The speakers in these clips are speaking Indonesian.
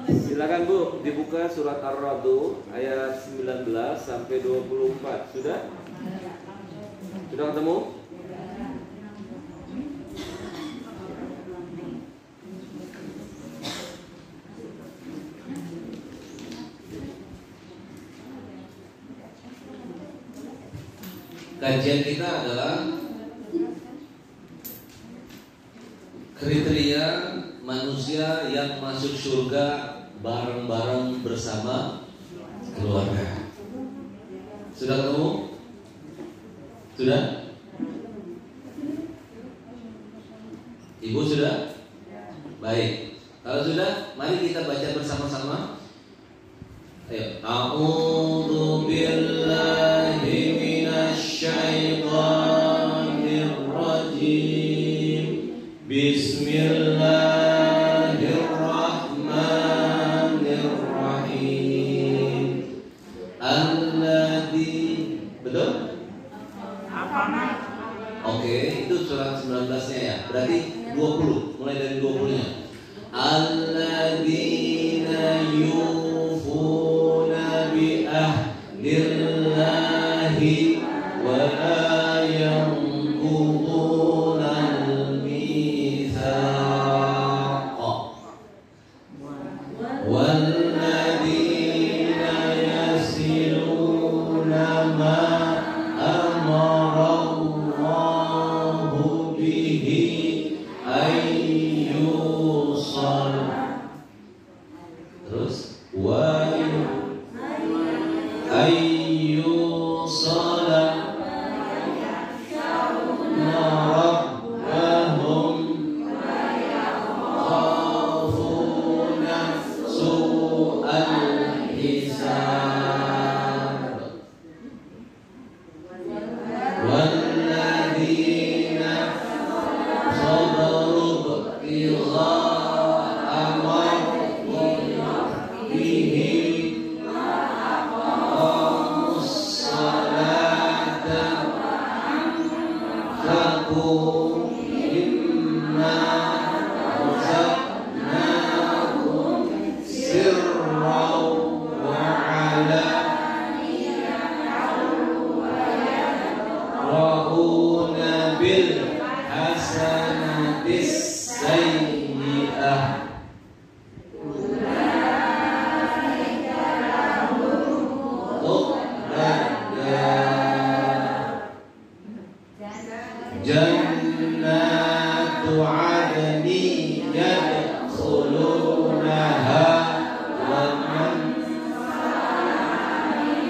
Silakan Bu, dibuka surat Ar-Ra'd ayat 19 sampai 24. Sudah? Sudah ketemu? Kajian kita adalah kriteria manusia yang masuk surga bareng-bareng bersama keluarga. Sudah ketemu? Sudah? Ibu sudah? Baik. Kalau sudah, mari kita baca bersama-sama. Ayo. A'udzu billahi minasy syaithanir rajim. Bismillahirrahmanirrahim. Alladzi, betul? Oke, itu surat 19-nya ya. Berarti 20, mulai dari 20-nya. Alladzina yufuna bi ahdillahi wa la yanquduna al-mitsaq. Walladzina yasiluna ma amara Allahu bihi ayyusal. Terus wa ayyusala rabbahum khafuna su'al hisab. Walladzina sabaru ibtigha'a rabbihim wa aqamus salata anfaqu mimma razaqnahum sirran wa 'alaniyatan bil hasanatis sayyi'ah. Jannatu 'adnin yadkhulunaha wa man abaihim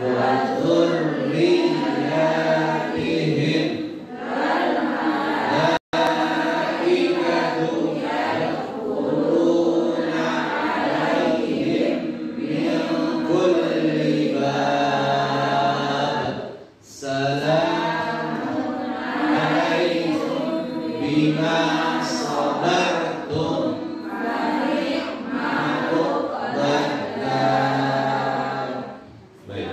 wa azwajihim wa dhurriyyatihim wal malaikatu yadkhuluna 'alaihim min kulli bab. Salamun 'alaikum bima sabartum wa ni'mal badal. Baik.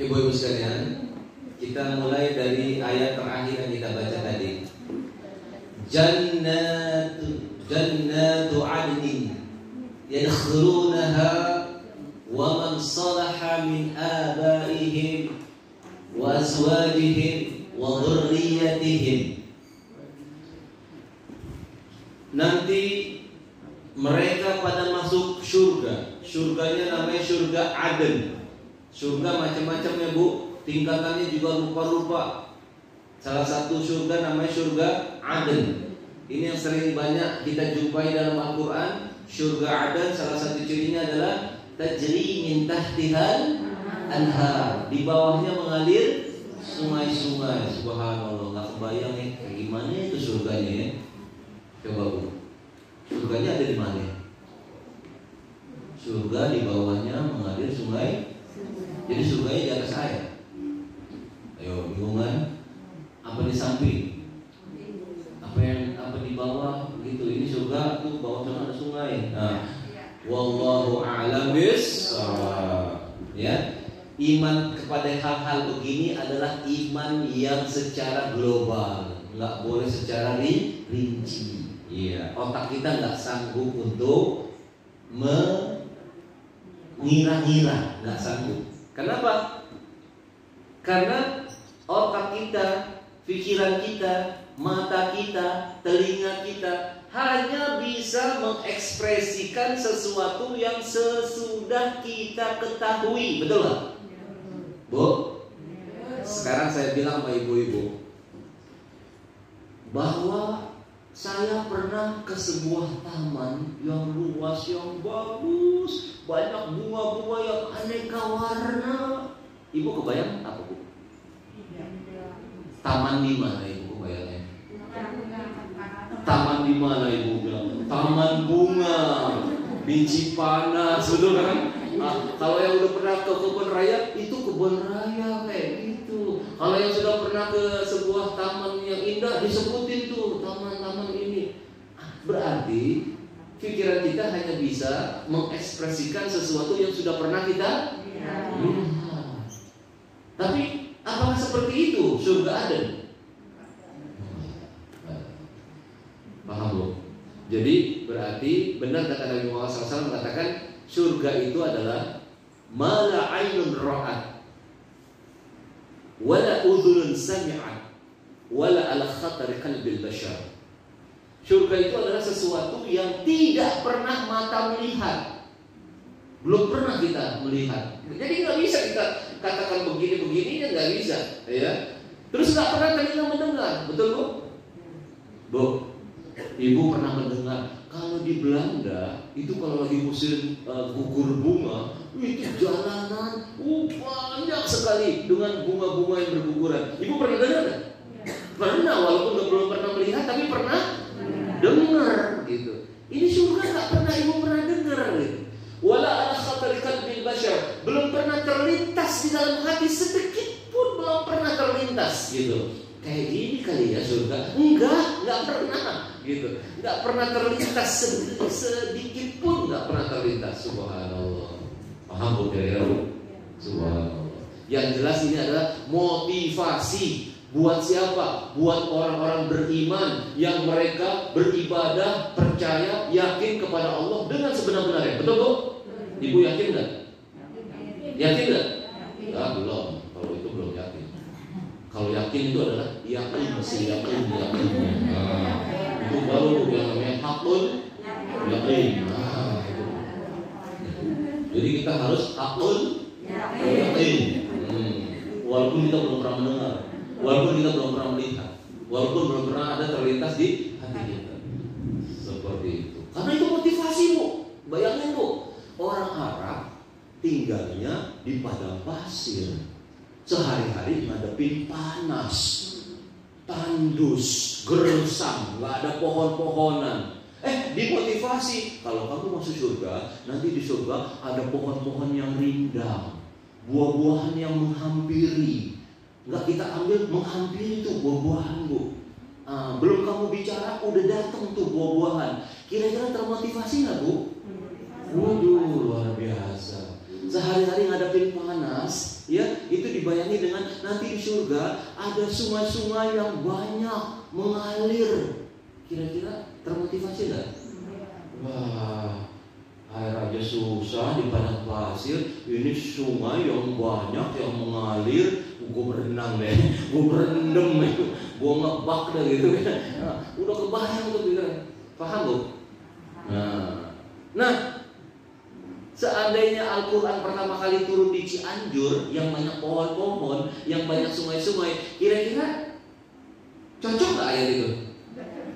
Ibu-ibu sekalian, kita mulai dari ayat terakhir yang kita baca tadi. Jannatu 'adnin yadkhulunaha wa man salaha min abaihim wa azwajihim wa dhurriyyatihim. Nanti mereka pada masuk surga. Surganya namanya surga Aden. Surga macam-macam ya Bu, tingkatannya juga rupa-rupa. Salah satu surga namanya surga Aden. Ini yang sering banyak kita jumpai dalam Al-Quran. Surga Aden salah satu cirinya adalah tajri min tahtihal anhar. Di bawahnya mengalir sungai-sungai. Subhanallah, nggak kebayang nih kayak gimana itu surganya ya. Coba Bu, surganya ada di mana? Surga di bawahnya mengalir sungai. Jadi surganya di atas air. Ayo, bingung kan? Apa di samping? Apa di bawah? Gitu. Ini surga tuh bawah sana ada sungai. Nah, wallahu a'lam bis. Ya. Iman kepada hal-hal begini adalah iman yang secara global, nggak boleh secara rinci. Iya, otak kita nggak sanggup untuk mengira-ngira, nggak sanggup. Kenapa? Karena otak kita, pikiran kita, mata kita, telinga kita hanya bisa mengekspresikan sesuatu yang sesudah kita ketahui, betul nggak? Bu, sekarang saya bilang sama ibu-ibu bahwa saya pernah ke sebuah taman yang luas, yang bagus, banyak bunga-bunga yang aneka warna. Ibu kebayang apa, Bu? Taman di mana ibu kebayangnya? Taman di mana ibu bilang? Taman bunga, biji panas, betul kan? Nah, kalau yang udah pernah ke kebun raya, itu kebun raya kayak gitu. Kalau yang sudah pernah ke sebuah taman yang indah, disebutin tuh taman-taman ini. Berarti pikiran kita hanya bisa mengekspresikan sesuatu yang sudah pernah kita lihat. Tapi apakah seperti itu surga Aden? Paham belum? Jadi berarti benar kata Nabi Muhammad SAW mengatakan surga itu adalah mala ainun ra'at wala udhunun sami'at wala ala khatari qalbil bashar. Surga itu adalah sesuatu yang tidak pernah mata melihat, belum pernah kita melihat. Jadi nggak bisa kita katakan begini-begini, nggak bisa, ya. Terus nggak pernah telinga mendengar, betul Bu? Bu, ibu pernah mendengar kalau di Belanda itu kalau lagi musim gugur bunga, itu jalanan banyak sekali dengan bunga-bunga yang berguguran. Ibu pernah dengar nggak? Pernah, walaupun belum pernah melihat, tapi pernah dengar gitu. Ini surga nggak pernah ibu pernah dengar gitu. Wala ala khatari qalbil bashar, belum pernah terlintas di dalam hati sedikit pun, belum pernah terlintas gitu. Kayak gini kali ya surga? Enggak pernah gitu. Enggak pernah terlintas sedikit pun, enggak pernah terlintas. Subhanallah. Paham Bu kira-kira Bu? Subhanallah. Yang jelas ini adalah motivasi buat siapa? Buat orang-orang beriman yang mereka beribadah, percaya, yakin kepada Allah dengan sebenar-benarnya. Betul Bu? Ibu yakin enggak? Yakin enggak? Ah, belum. Kalau itu belum yakin. Kalau yakin itu adalah yakin, masih yakin. Itu baru yang namanya hakun yakin. Jadi kita harus hakun yakin. Walaupun kita belum pernah mendengar, walaupun kita belum pernah melihat, walaupun belum pernah ada terlintas di hati kita. Seperti itu. Karena itu motivasi Bu. Bayangin Bu, orang Arab tinggalnya di padang pasir. Sehari-hari ngadepin panas, tandus, gersam, nggak ada pohon-pohonan. Dimotivasi, kalau kamu masuk surga, nanti di surga ada pohon-pohon yang rindang, buah-buahan yang menghampiri. Nggak kita ambil, menghampiri tuh buah-buahan Bu. Belum kamu bicara, udah datang tuh buah-buahan. Kira-kira termotivasi nggak Bu? Waduh, luar biasa. Sehari-hari ngadepin panas, ya, itu dibayangi dengan nanti di surga ada sungai-sungai yang banyak mengalir. Kira-kira termotivasi nggak? Wah, air aja susah di padang pasir, ini sungai yang banyak yang mengalir. Gue berenang deh, gue berendam, gue ngebak deh gitu. Udah kebayang tuh gitu. Paham Bu? Nah, seandainya Al-Quran pertama kali turun di Cianjur yang banyak pohon-pohon, yang banyak sungai-sungai, kira-kira cocok gak ayat itu?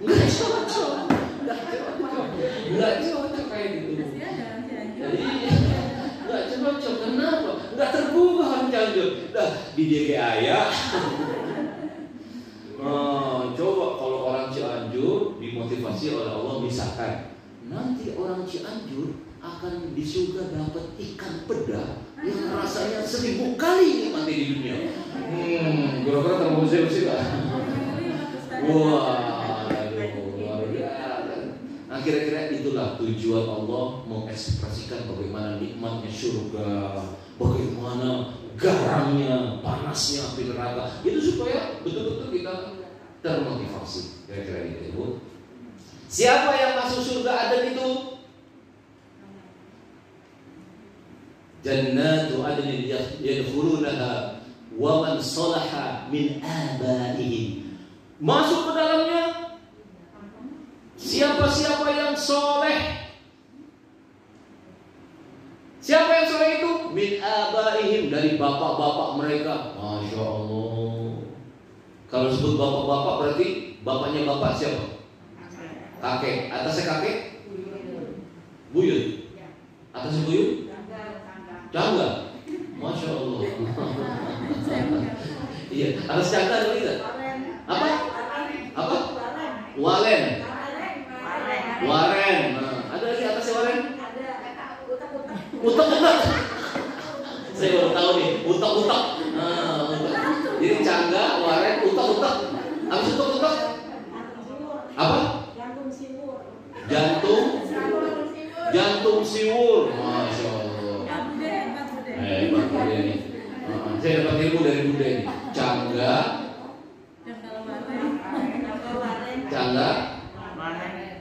Nggak cocok kayak gitu. Jadi nggak cocok. Kenapa? Nggak tergugah orang Cianjur. Dah di DGAya. Coba kalau orang Cianjur dimotivasi oleh Allah, misalkan nanti orang Cianjur akan di surga dapat ikan peda yang rasanya 1000 kali nikmati di dunia. Kira-kira termotivasi nggak? Wah, luar biasa. Nah, kira-kira itulah tujuan Allah mengekspresikan bagaimana nikmatnya surga, bagaimana garamnya, panasnya api neraka. Itu supaya betul-betul kita termotivasi. Kira-kira gitu, Bu. Siapa yang masuk surga Aden itu? Jannatu adnin yadkhulunaha wa man salaha min abaihim. Masuk ke dalamnya siapa-siapa yang soleh. Siapa yang soleh itu? Min abaihim, dari bapak-bapak mereka. Masya Allah. Kalau sebut bapak-bapak berarti bapaknya bapak siapa? Kakek. Atasnya kakek? Buyut. Atasnya buyut? Cangga. Masya Allah. Iya. Atas cangga ada lagi? Apa? Apa? Walen. Waren. Nah, ada lagi atasnya waren? Utak-utak. Saya baru tahu nih, utak-utak. Nah, jadi cangga, waren, utak-utak. Habis utak-utak? Apa? Jantung siwur. Masya Allah. Hebat dia nih. Saya dapat ilmu dari Bunda ini. Cangga,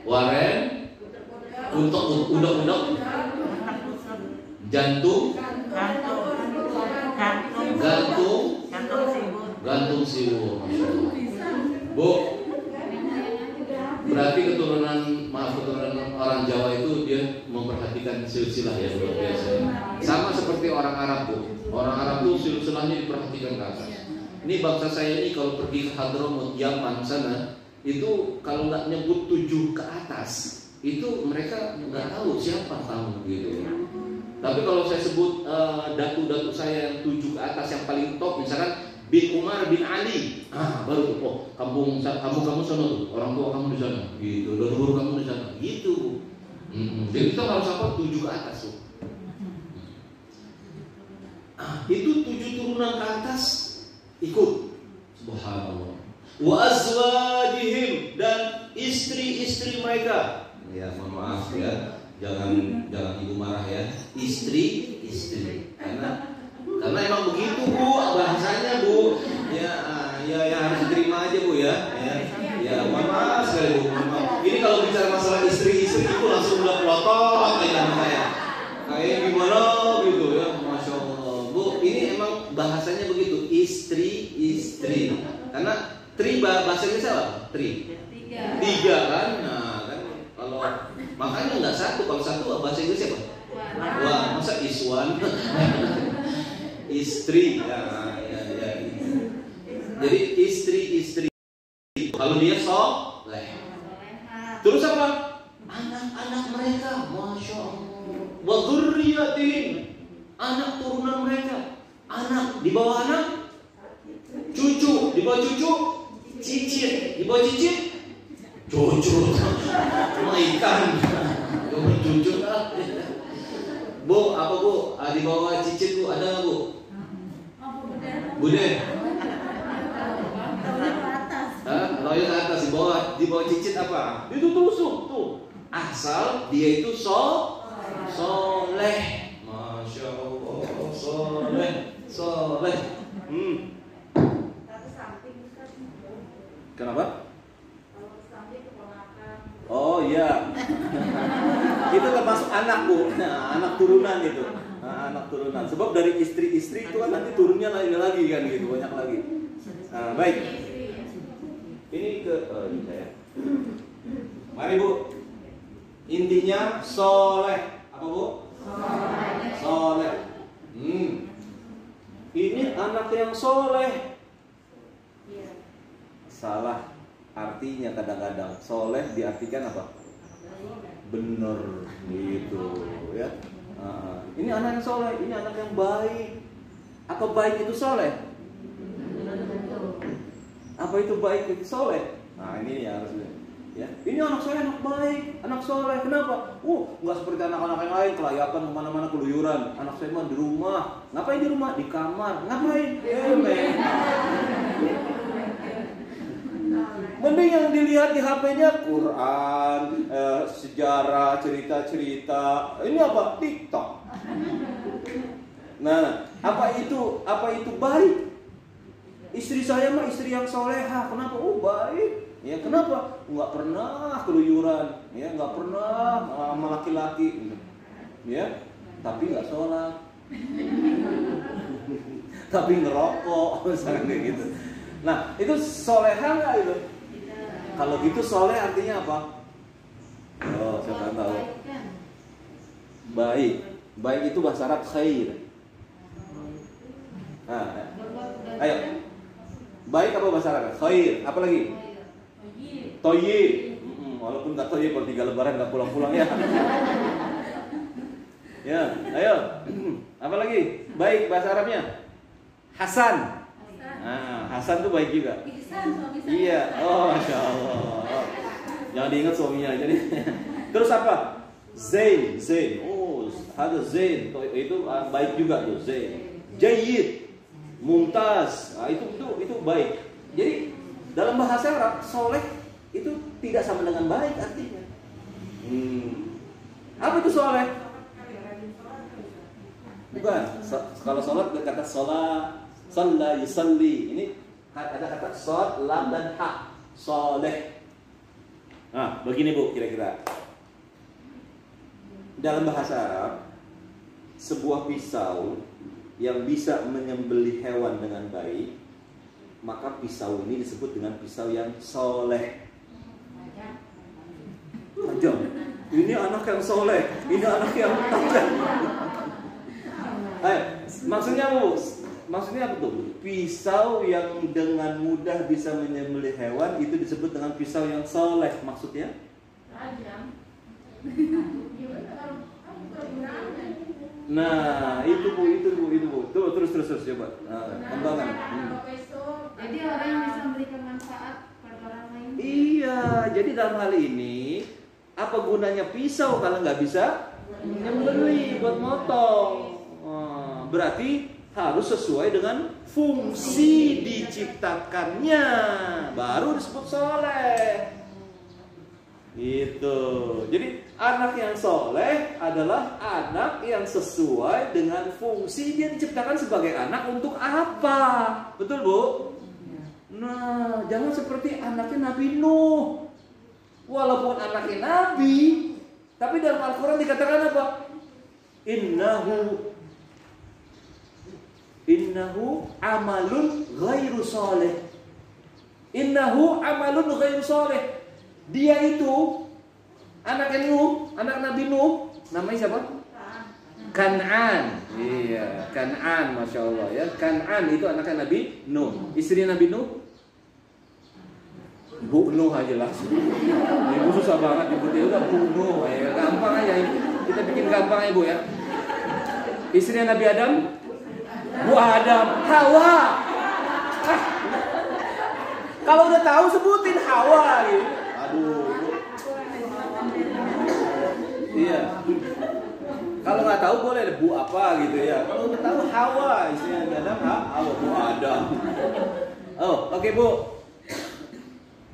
waren, udak-udak, jantung siwur. Masya Allah. Bu, berarti keturunan orang Jawa itu dia memperhatikan silsilah ya, luar biasa. Sama seperti orang Arab, Bu. Orang Arab tuh silsilahnya diperhatikan ke atas. Ini bangsa saya ini kalau pergi ke Hadramut, Yaman sana, itu kalau nggak nyebut 7 ke atas, itu mereka nggak tahu siapa kamu gitu. Tapi kalau saya sebut datu-datu saya yang 7 ke atas yang paling top, misalkan bin Umar bin Ali, baru tuh, oh kamu sana tuh, orang tua kamu di sana, gitu, leluhur kamu di sana, gitu. Jadi kita harus apa 7 ke atas tuh. Itu 7 turunan ke atas ikut. Subhanallah. Wa azwajihim, dan istri-istri mereka. Ya, mohon maaf ya. Jangan ibu marah ya. Istri. Karena emang begitu, Bu, bahasanya, Bu. Ya harus diterima aja, Bu ya. Ya, mohon maaf sekali, Bu. Ini kalau bicara masalah istri itu langsung udah pelotot kayak saya. Kayak gimana gitu ya, Masya Allah. Bu, ini emang bahasanya begitu, istri. Karena tri bahasa Inggris apa? Tiga kan? Nah, kan kalau makanya nggak satu, kalau satu bahasa Inggris apa? Wah, masa iswan? Istri. Ya. Jadi istri. Kalau dia soleh. Terus apa? Anak-anak mereka, Masya Allah. Wa dzurriyyatihim, anak turunan mereka. Anak di bawah anak, cucu di bawah cucu, cicit di bawah cicit, cucu. Cuma ikan. Cuma cucu lah. Bu, apa Bu? Di bawah cicit Bu, ada nggak Bu? Bude. Loyal ke atas, di bawah cicit apa? Itu tusuk tuh. Asal dia itu soleh. Masya Allah, soleh. Kenapa? Oh iya. Itu termasuk anak, Bu. Nah, anak turunan itu. Anak turunan. Sebab dari istri-istri itu kan nanti turunnya lagi kan gitu, banyak lagi. Nah, baik. Ini ke ini saya. Mari Bu. Intinya soleh. Apa Bu? Soleh. Ini anak yang soleh. Salah artinya kadang-kadang. Soleh diartikan apa? Bener gitu ya. Ini anak yang soleh, ini anak yang baik. Apa baik itu soleh? Apa itu baik itu soleh? Nah ini ya harus ya. Ini anak saya anak baik, anak soleh. Kenapa? Nggak seperti anak-anak yang lain kelayakan kemana-mana keluyuran. Anak saya mah di rumah. Ngapain di rumah? Di kamar. Ngapain? Mending yang dilihat di HP-nya Quran, sejarah, cerita-cerita. Ini apa? TikTok. Nah, apa itu baik? Istri saya mah istri yang soleha. Kenapa? Oh baik. Ya kenapa? Nggak pernah keluyuran. Ya nggak pernah sama laki-laki. Ya, tapi nggak sholat. Tapi ngerokok, misalnya kayak gitu. Nah, itu soleha nggak itu? Kalau gitu soleh artinya apa? Oh, siapa yang tahu? Baik. Baik itu bahasa Arab khair. Nah, ayo. Baik apa bahasa Arab? Khair. Apa lagi? Toyib. Walaupun nggak toyib, kalau 3 lebaran nggak pulang-pulang ya. Ya, ayo. Apa lagi? Baik bahasa Arabnya? Hasan. Nah, Hasan tuh baik juga. Iya. Oh, masya Allah. Jangan diingat suaminya. Jadi terus apa? Zain. Oh, ada Zain. Itu baik juga tuh. Zain. Jayyid. Mumtaz, nah, itu baik. Jadi dalam bahasa Arab soleh itu tidak sama dengan baik artinya. Apa itu soleh? Bukan. Kalau sholat berkata sholat, shalla yusalli. Ini ada kata shod, lam dan ha. Soleh. Nah, begini Bu, kira-kira. Dalam bahasa Arab, sebuah pisau yang bisa menyembelih hewan dengan baik, maka pisau ini disebut dengan pisau yang soleh. Tajam. Ini anak yang soleh, ini anak yang tajam. Maksudnya Bu, maksudnya apa tuh? Pisau yang dengan mudah bisa menyembelih hewan itu disebut dengan pisau yang soleh. Maksudnya? Tajam. Nah, itu bu. Tuh, terus coba. Kembangkan. Jadi orang yang bisa memberikan manfaat pada orang lain. Iya, jadi dalam hal ini apa gunanya pisau kalau nggak bisa nyembelih buat motong? Berarti harus sesuai dengan fungsi diciptakannya, baru disebut soleh. Gitu. Jadi anak yang soleh adalah anak yang sesuai dengan fungsi dia diciptakan sebagai anak untuk apa? Betul Bu? Nah, jangan seperti anaknya Nabi Nuh. Walaupun anaknya Nabi, tapi dalam Al-Quran dikatakan apa? Innahu amalun ghairu soleh. Innahu amalun ghairu soleh. Dia itu anaknya Nuh, anak Nabi Nuh, namanya siapa? Kan'an. Iya, Kan'an, masya Allah ya. Kan'an itu anaknya Nabi Nuh. Istri Nabi Nuh, Bu Nuh aja langsung. Ibu susah banget nyebutnya, udah Bu Nuh, ya gampang aja. Kita bikin gampang ya Bu ya. Istri Nabi Adam, Bu Adam, Hawa. Kalau udah tahu sebutin Hawa gitu. Aduh. Iya. Kalau nggak tahu boleh Bu apa gitu ya. Kalau udah tahu Hawa, istrinya Nabi Adam, Hawa Bu Adam. Oh, oke Bu.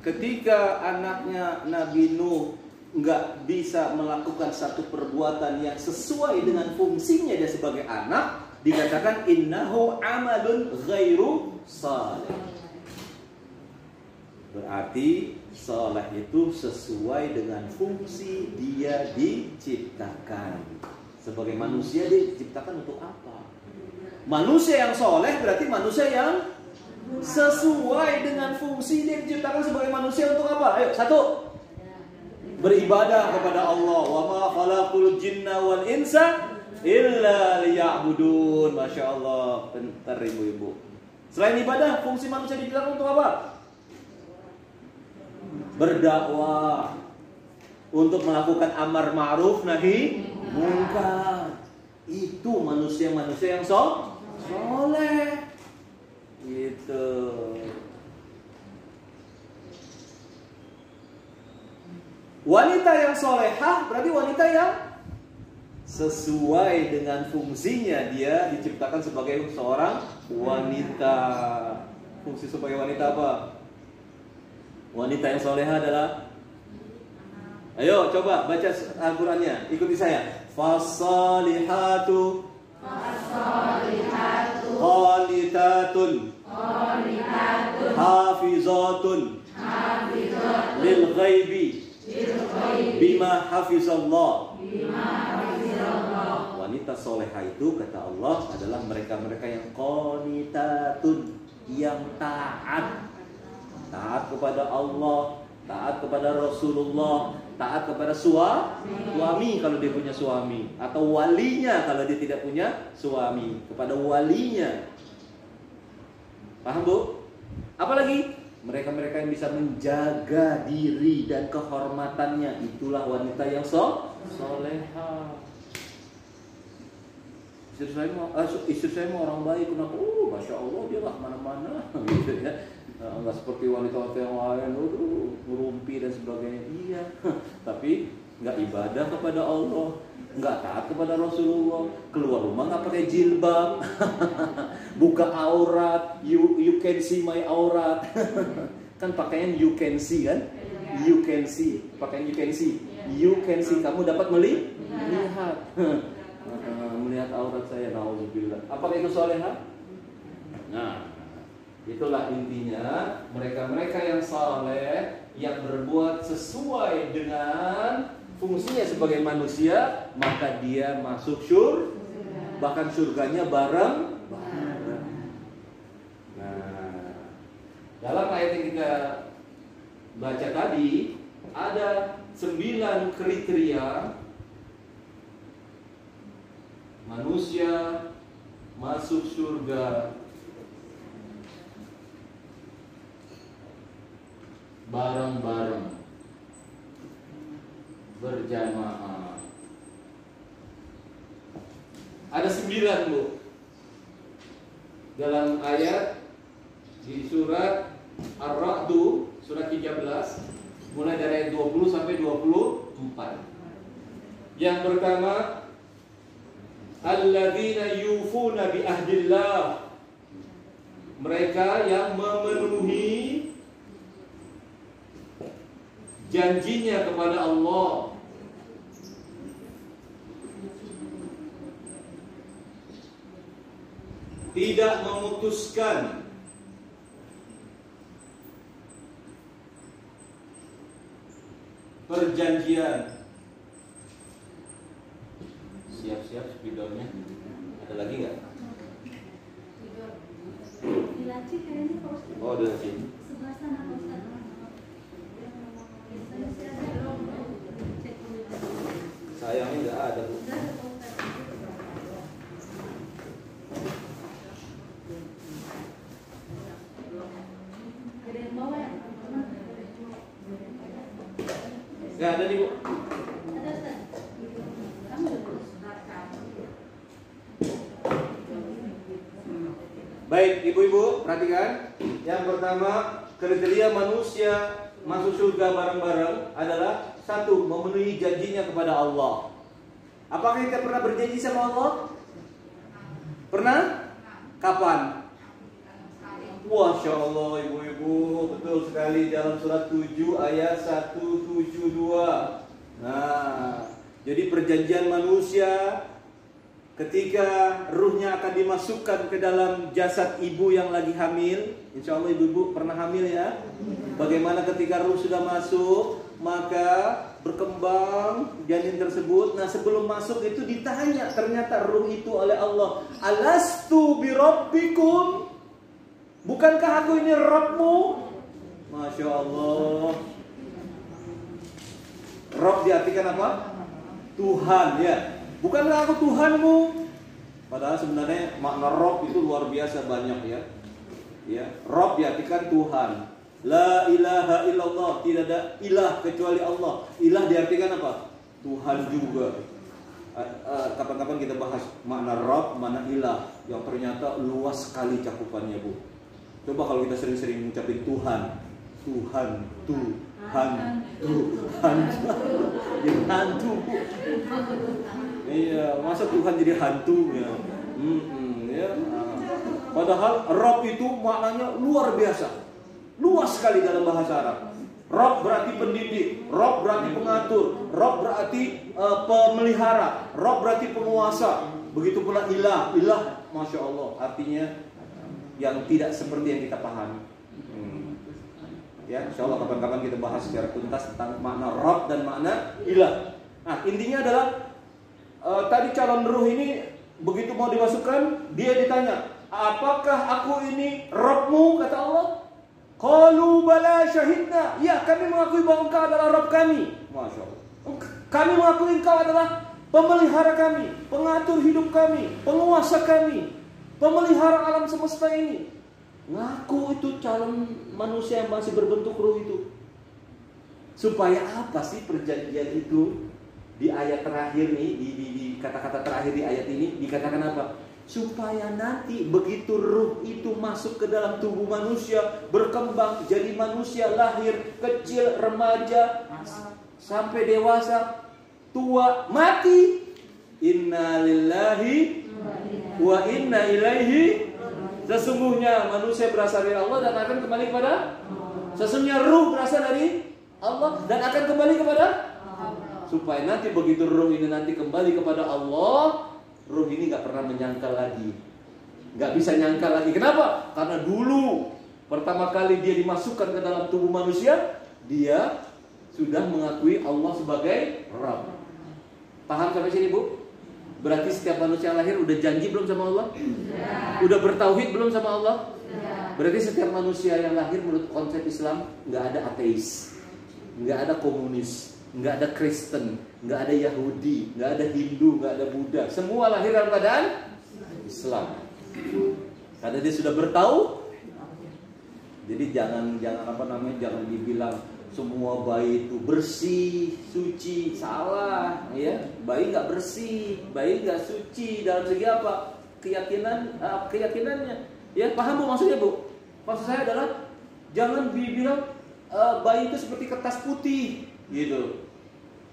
Ketika anaknya Nabi Nuh nggak bisa melakukan satu perbuatan yang sesuai dengan fungsinya dia sebagai anak, dikatakan innahu amalun ghairu saleh. Berarti saleh itu sesuai dengan fungsi dia diciptakan. Sebagai manusia dia diciptakan untuk apa? Manusia yang saleh berarti manusia yang sesuai dengan fungsi dia diciptakan sebagai manusia untuk apa? Ayo, satu, beribadah kepada Allah. Wa ma khalaqul jinna wal insa illa liya'budun. Masya Allah, pintar ibu-ibu. Selain ibadah, fungsi manusia diciptakan untuk apa? Berdakwah, untuk melakukan amar ma'ruf nahi mungkar. Itu manusia-manusia yang soleh. Gitu. Wanita yang solehah berarti wanita yang sesuai dengan fungsinya dia diciptakan sebagai seorang wanita. Fungsi sebagai wanita apa? Wanita yang solehah adalah, ayo coba baca Al-Qurannya, ikuti saya. Fasalihatu qanitatun hafizatun lil ghaibi bima hafizallah. Wanita soleha itu kata Allah adalah mereka-mereka yang qanitatun, yang taat kepada Allah, taat kepada Rasulullah, taat kepada suami kalau dia punya suami, atau walinya kalau dia tidak punya suami, kepada walinya. Paham Bu? Apalagi mereka-mereka yang bisa menjaga diri dan kehormatannya, itulah wanita yang soleha. Istri saya mau orang baik, kenapa? Masya Allah dia lah mana-mana gitu ya. Nggak seperti wanita-wanita yang lain, merumpi dan sebagainya. Iya, tapi nggak ibadah kepada Allah, nggak taat kepada Rasulullah, keluar rumah nggak pakai jilbab, buka aurat, you can see my aurat. Kan pakaian you can see kan? You can see, pakaian you can see. You can see, kamu dapat melihat. Melihat aurat saya, nauzubillah. Apakah itu salehah? Nah, itulah intinya, mereka-mereka yang saleh, yang berbuat sesuai dengan fungsinya sebagai manusia, maka dia masuk surga, bahkan surganya bareng. Nah, dalam ayat yang kita baca tadi ada 9 kriteria manusia masuk surga bareng-bareng, berjamaah. Ada 9 Bu dalam ayat di surat Ar-Ra'd, surat 13, mulai dari ayat 20 sampai 24. Yang pertama, alladzina yufuna bi ahdillah, mereka yang memenuhi janjinya kepada Allah. Tidak memutuskan perjanjian. Siap-siap spidolnya. Ada lagi nggak? Dilaci kayaknya Pak Ustaz. Oh, dilaci. Sebelah sana Pak Ustaz. Sayangnya nggak ada Bu. Nggak ada nih Bu. Baik, ibu-ibu, perhatikan. Yang pertama, kriteria manusia masuk surga bareng-bareng adalah 1, memenuhi janjinya kepada Allah. Apakah kita pernah berjanji sama Allah? Pernah? Kapan? Masya Allah ibu-ibu, betul sekali, dalam surat 7 ayat 172. Nah, jadi perjanjian manusia ketika ruhnya akan dimasukkan ke dalam jasad ibu yang lagi hamil. Insya Allah ibu-ibu pernah hamil ya. Bagaimana ketika ruh sudah masuk, maka berkembang janin tersebut. Nah, sebelum masuk itu ditanya ternyata ruh itu oleh Allah, alastu birabbikum, bukankah aku ini Rabbmu? Masya Allah. Rabb diartikan apa? Tuhan ya. Bukankah aku Tuhanmu? Padahal sebenarnya makna Rabb itu luar biasa banyak ya. Ya, Rabb diartikan Tuhan. La ilaha illallah, tidak ada ilah kecuali Allah. Ilah diartikan apa? Tuhan juga. Kapan-kapan kita bahas makna Rabb, makna ilah, yang ternyata luas sekali cakupannya Bu. Coba kalau kita sering-sering mengucapin Tuhan, Tuhan, Tuhan, Tuhan, jadi hantu Bu. Iya, masa Tuhan jadi hantu ya? Ya. Padahal Rabb itu maknanya luar biasa, luas sekali dalam bahasa Arab. Rabb berarti pendidik, Rabb berarti pengatur, Rabb berarti pemelihara, Rabb berarti penguasa. Begitu pula ilah. Ilah, Masya Allah, artinya yang tidak seperti yang kita pahami. Ya, insya Allah kapan-kapan kita bahas secara tuntas tentang makna Rabb dan makna ilah. Nah, intinya adalah tadi calon ruh ini begitu mau dimasukkan, dia ditanya, apakah aku ini Rabbmu? Kata Allah. Qalu bala syahidna. Ya, kami mengakui bahwa engkau adalah Rabb kami. Masya Allah. Kami mengakui engkau adalah pemelihara kami, pengatur hidup kami, penguasa kami, pemelihara alam semesta ini. Ngaku itu calon manusia yang masih berbentuk ruh itu. Supaya apa sih perjanjian itu? Di ayat terakhir nih, di kata-kata terakhir di ayat ini dikatakan apa? Supaya nanti begitu ruh itu masuk ke dalam tubuh manusia, berkembang jadi manusia, lahir, kecil, remaja, sampai dewasa, tua, mati. Inna lillahi wa inna ilaihi. Sesungguhnya manusia berasal dari Allah dan akan kembali kepada. Sesungguhnya ruh berasal dari Allah dan akan kembali kepada. Supaya nanti begitu ruh ini nanti kembali kepada Allah, ruh ini gak pernah menyangkal lagi, gak bisa nyangkal lagi. Kenapa? Karena dulu pertama kali dia dimasukkan ke dalam tubuh manusia, dia sudah mengakui Allah sebagai Rabb. Paham sampai sini, Bu? Berarti setiap manusia lahir udah janji belum sama Allah? Ya. Udah bertauhid belum sama Allah? Ya. Berarti setiap manusia yang lahir menurut konsep Islam nggak ada ateis, nggak ada komunis, nggak ada Kristen, nggak ada Yahudi, nggak ada Hindu, nggak ada Buddha. Semua lahir dalam keadaan Islam. Karena dia sudah bertauhid. Jadi jangan dibilang semua bayi itu bersih, suci, salah, ya. Bayi nggak bersih, bayi nggak suci dalam segi apa? Keyakinannya. Ya, paham Bu maksudnya, Bu? Maksud saya adalah jangan dibilang bayi itu seperti kertas putih, gitu.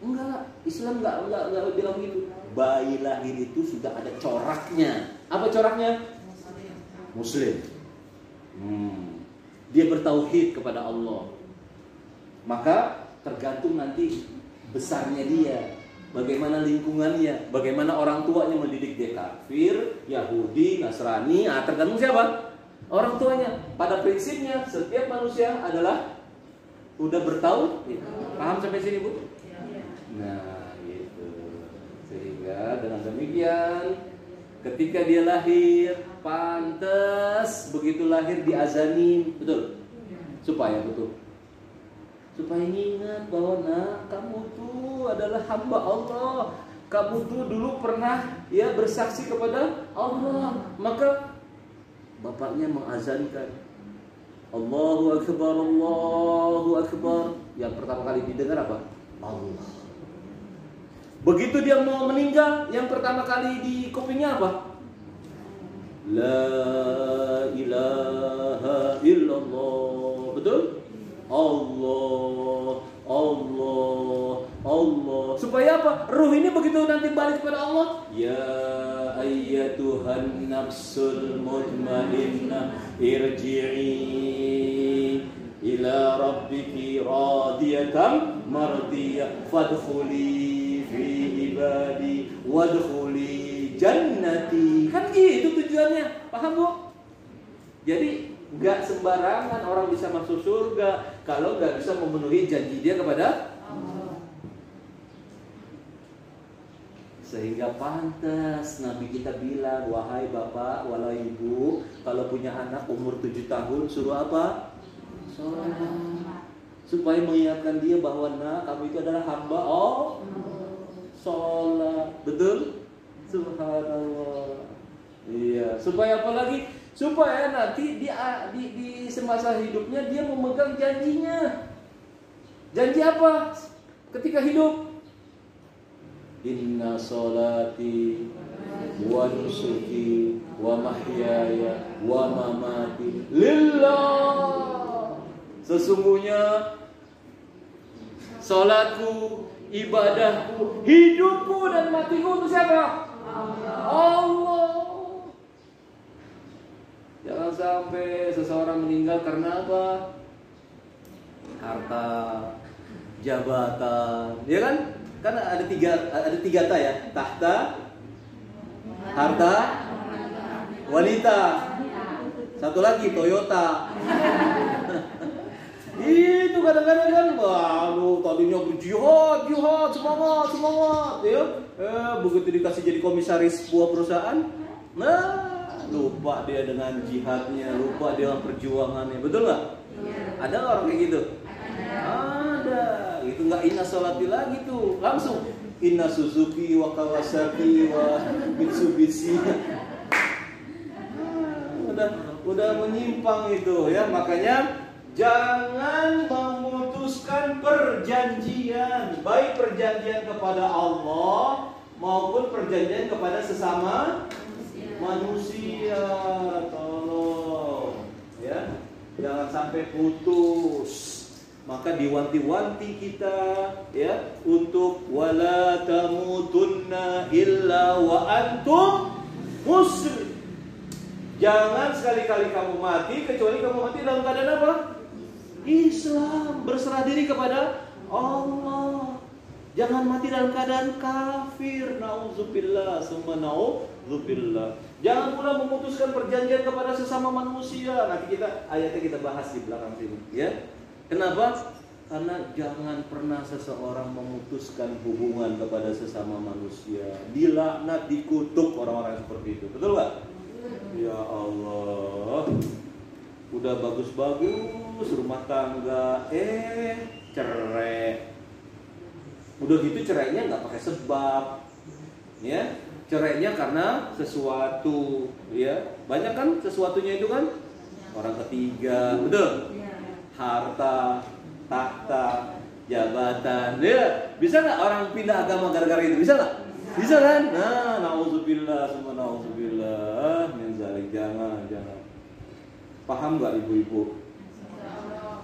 Enggak, Islam nggak bilang gitu. Bayi lahir itu sudah ada coraknya. Apa coraknya? Muslim. Dia bertauhid kepada Allah. Maka tergantung nanti besarnya dia, bagaimana lingkungannya, bagaimana orang tuanya mendidik dia kafir, Yahudi, Nasrani, tergantung siapa? Orang tuanya. Pada prinsipnya setiap manusia adalah udah bertauhid. Paham sampai sini, Bu? Nah, gitu. Sehingga dengan demikian ketika dia lahir, pantas begitu lahir diazani, betul? Supaya supaya ingat bahwa kamu tuh adalah hamba Allah. Kamu tuh dulu pernah bersaksi kepada Allah. Maka bapaknya mengazankan Allahu Akbar, Allahu Akbar. Yang pertama kali didengar apa? Allah. Begitu dia mau meninggal, yang pertama kali di kupingnya apa? La ilaha illallah. Betul? Allah, Allah, Allah. Supaya apa? Ruh ini begitu nanti balik kepada Allah. Ya ayyatuhan nafsul mutmainnah irji'i ila rabbiki radiyatan mardiyah fadkhuli fi ibadi wadkhuli jannati. Kan gitu tujuannya. Paham, Bu? Jadi nggak sembarangan orang bisa masuk surga kalau nggak bisa memenuhi janji dia kepada Allah. Sehingga pantas Nabi kita bilang, wahai bapak, wahai ibu, kalau punya anak umur 7 tahun suruh apa? Sholat. Supaya mengingatkan dia bahwa kamu itu adalah hamba Allah. Sholat, betul? Subhanallah. Iya. Supaya apa lagi? Supaya nanti di semasa hidupnya dia memegang janjinya. Janji apa? Ketika hidup, inna sholati wa nusuki wa mahyaya wa mamati lillah. Sesungguhnya sholatku, ibadahku, hidupku dan matiku untuk siapa? Allah. Jangan sampai seseorang meninggal karena apa? Harta, jabatan, ya kan? Karena ada tiga ta ya, tahta, harta wanita. Satu lagi Toyota. Itu kadang-kadang kan, waduh, tadinya berjihad, semangat, ya. Begitu dikasih jadi komisaris sebuah perusahaan, nah, lupa dia dengan jihadnya, lupa dia dengan perjuangannya, betul nggak? Ada nggak orang kayak gitu? Ada. Itu nggak inna sholati lagi tuh, langsung inna Suzuki wa Kawasaki wa Mitsubishi. Udah menyimpang itu ya, makanya jangan memutuskan perjanjian, baik perjanjian kepada Allah maupun perjanjian kepada sesama manusia. Tolong ya, jangan sampai putus. Maka diwanti-wanti kita ya untuk wala tamutunna illa wa antum muslim. Jangan sekali-kali kamu mati kecuali kamu mati dalam keadaan apa? Islam, berserah diri kepada Allah. Jangan mati dalam keadaan kafir. Nauzubillah, summa nauzubillah. Jangan pula memutuskan perjanjian kepada sesama manusia. Nanti ayatnya kita bahas di belakang sini, ya. Kenapa? Karena jangan pernah seseorang memutuskan hubungan kepada sesama manusia. Dilaknat, dikutuk orang-orang seperti itu. Betul nggak? Ya Allah. Udah bagus-bagus rumah tangga, cerai. Udah gitu cerainya nggak pakai sebab, ya. Cerainya karena sesuatu, ya. Banyak kan sesuatunya itu kan orang ketiga, betul. Harta, tahta, jabatan, ya. Bisa nggak orang pindah agama gara-gara itu? Bisa nggak? Bisa kan? Nah, nauzubillah, semua nauzubillah min zalik. Jangan. Paham nggak ibu-ibu?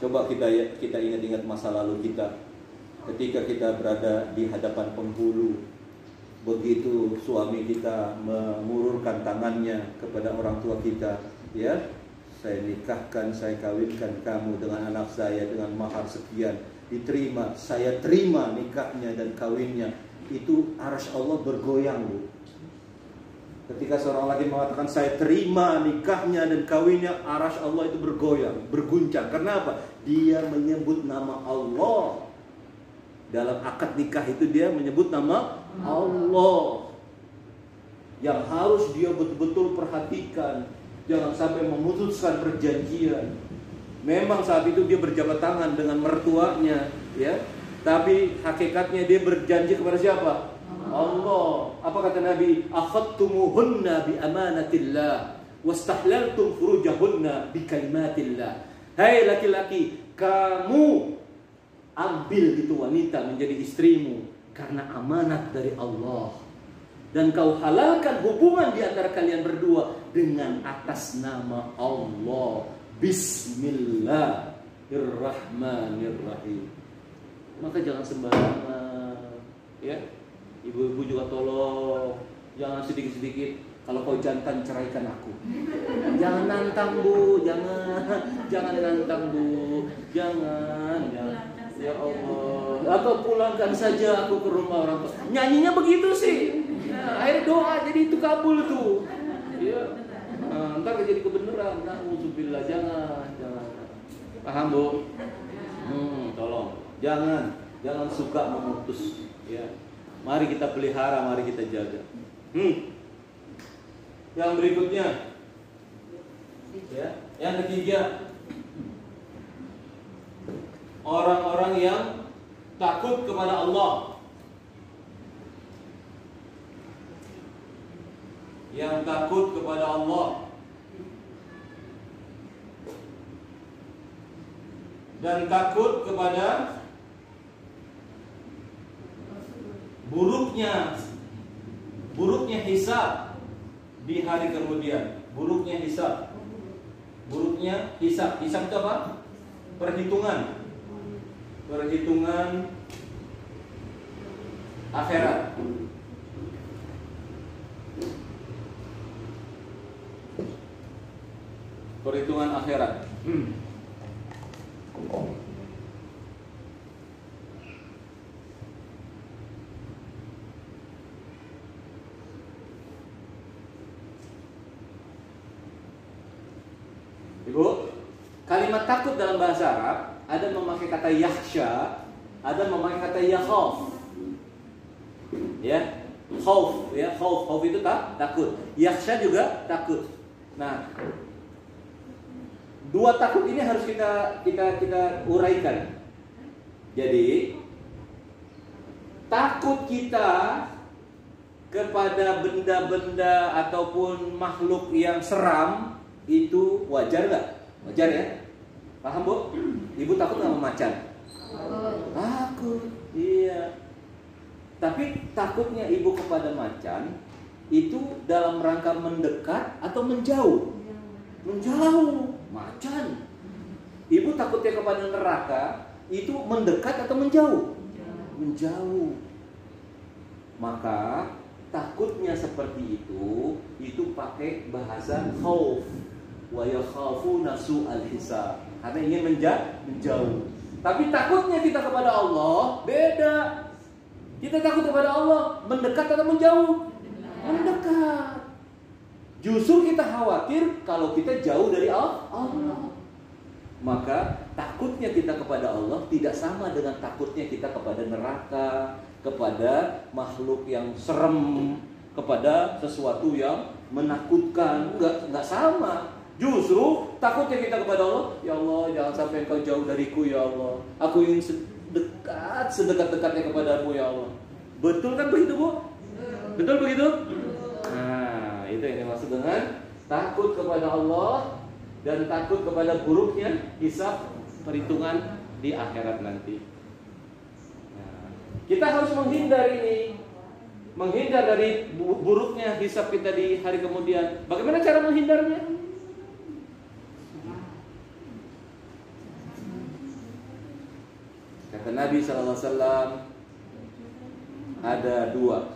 Coba kita ingat-ingat masa lalu kita. Ketika kita berada di hadapan penghulu, begitu suami kita mengulurkan tangannya kepada orang tua kita, ya, saya nikahkan, saya kawinkan kamu dengan anak saya dengan mahar sekian, diterima, saya terima nikahnya dan kawinnya. Itu arsy Allah bergoyang, Bu. Ketika seorang lagi mengatakan saya terima nikahnya dan kawinnya, arsy Allah itu bergoyang, berguncang. Karena apa? Dia menyebut nama Allah. Dalam akad nikah itu dia menyebut nama Allah. Yang harus dia betul-betul perhatikan. Jangan sampai memutuskan perjanjian. Memang saat itu dia berjabat tangan dengan mertuanya, ya. Tapi hakikatnya dia berjanji kepada siapa? Allah. Apa kata Nabi? Akhadtumuhunna bi amanatillah wastahlaltum furujahunna bi kalimatillah. Hai laki-laki, kamu ambil itu wanita menjadi istrimu karena amanat dari Allah. Dan kau halalkan hubungan di antara kalian berdua dengan atas nama Allah. Bismillahirrahmanirrahim. Maka jangan sembarangan, ya. Ibu-ibu juga tolong, jangan sedikit-sedikit. Kalau kau jantan ceraikan aku. Jangan nantang, Bu, jangan nantang, Bu, jangan. Ya Allah. Atau pulangkan saja aku ke rumah orang tua. Nyanyinya begitu sih. Nah, akhirnya doa jadi itu kabul tuh. Ya. Nah, ntar jadi kebenaran. Nauzubillah, jangan. Paham, Bu? Tolong. Jangan suka memutus, ya. Mari kita pelihara, mari kita jaga. Yang berikutnya, ya, yang ketiga, orang-orang yang takut kepada Allah. Yang takut kepada Allah dan takut kepada buruknya hisab di hari kemudian. Buruknya hisab itu apa? Perhitungan akhirat. Perhitungan akhirat. Ibu, kalimat takut dalam bahasa Arab ada memakai kata yakhsha, ada memakai kata yakhaf. Ya, khauf, ya, khauf itu takut. Yakhsha juga takut. Nah, dua takut ini harus kita uraikan. Jadi, takut kita kepada benda-benda ataupun makhluk yang seram itu wajar nggak? Wajar ya? Paham Bu? Ibu takut nggak sama macan? Takut. Iya. Tapi takutnya ibu kepada macan itu dalam rangka mendekat atau menjauh? Menjauh. Macan. Ibu takutnya kepada neraka itu mendekat atau menjauh? Menjauh. Maka takutnya seperti itu pakai bahasa khauf. Wa yakhafuna su'al hisab. Karena ingin menjauh. Tapi takutnya kita kepada Allah beda. Kita takut kepada Allah mendekat atau menjauh? Mendekat. Justru kita khawatir kalau kita jauh dari Allah. Maka takutnya kita kepada Allah tidak sama dengan takutnya kita kepada neraka, kepada makhluk yang serem, kepada sesuatu yang menakutkan. Enggak sama. Justru takutnya kita kepada Allah, ya Allah jangan sampai Engkau jauh dariku ya Allah. Aku ingin sedekat-dekatnya kepadamu ya Allah. Betul kan begitu Bu? Betul begitu? Nah, itu yang dimaksud dengan takut kepada Allah dan takut kepada buruknya hisab perhitungan di akhirat nanti. Nah, kita harus menghindar ini. Menghindar dari buruknya hisab kita di hari kemudian. Bagaimana cara menghindarnya? Kata Nabi SAW ada dua.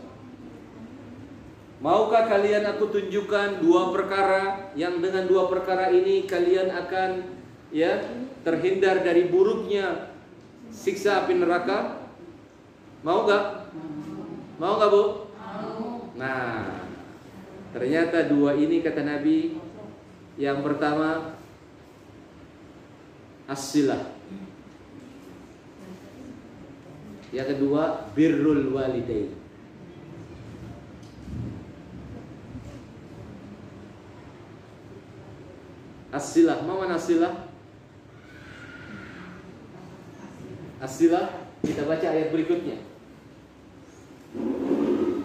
Maukah kalian aku tunjukkan dua perkara yang dengan dua perkara ini kalian akan terhindar dari buruknya siksa api neraka? Mau gak? Mau gak Bu? Nah, ternyata dua ini kata Nabi. Yang pertama as-silah. Yang kedua birrul walidain. As-silah, mana as-silah? As-silah, kita baca ayat berikutnya.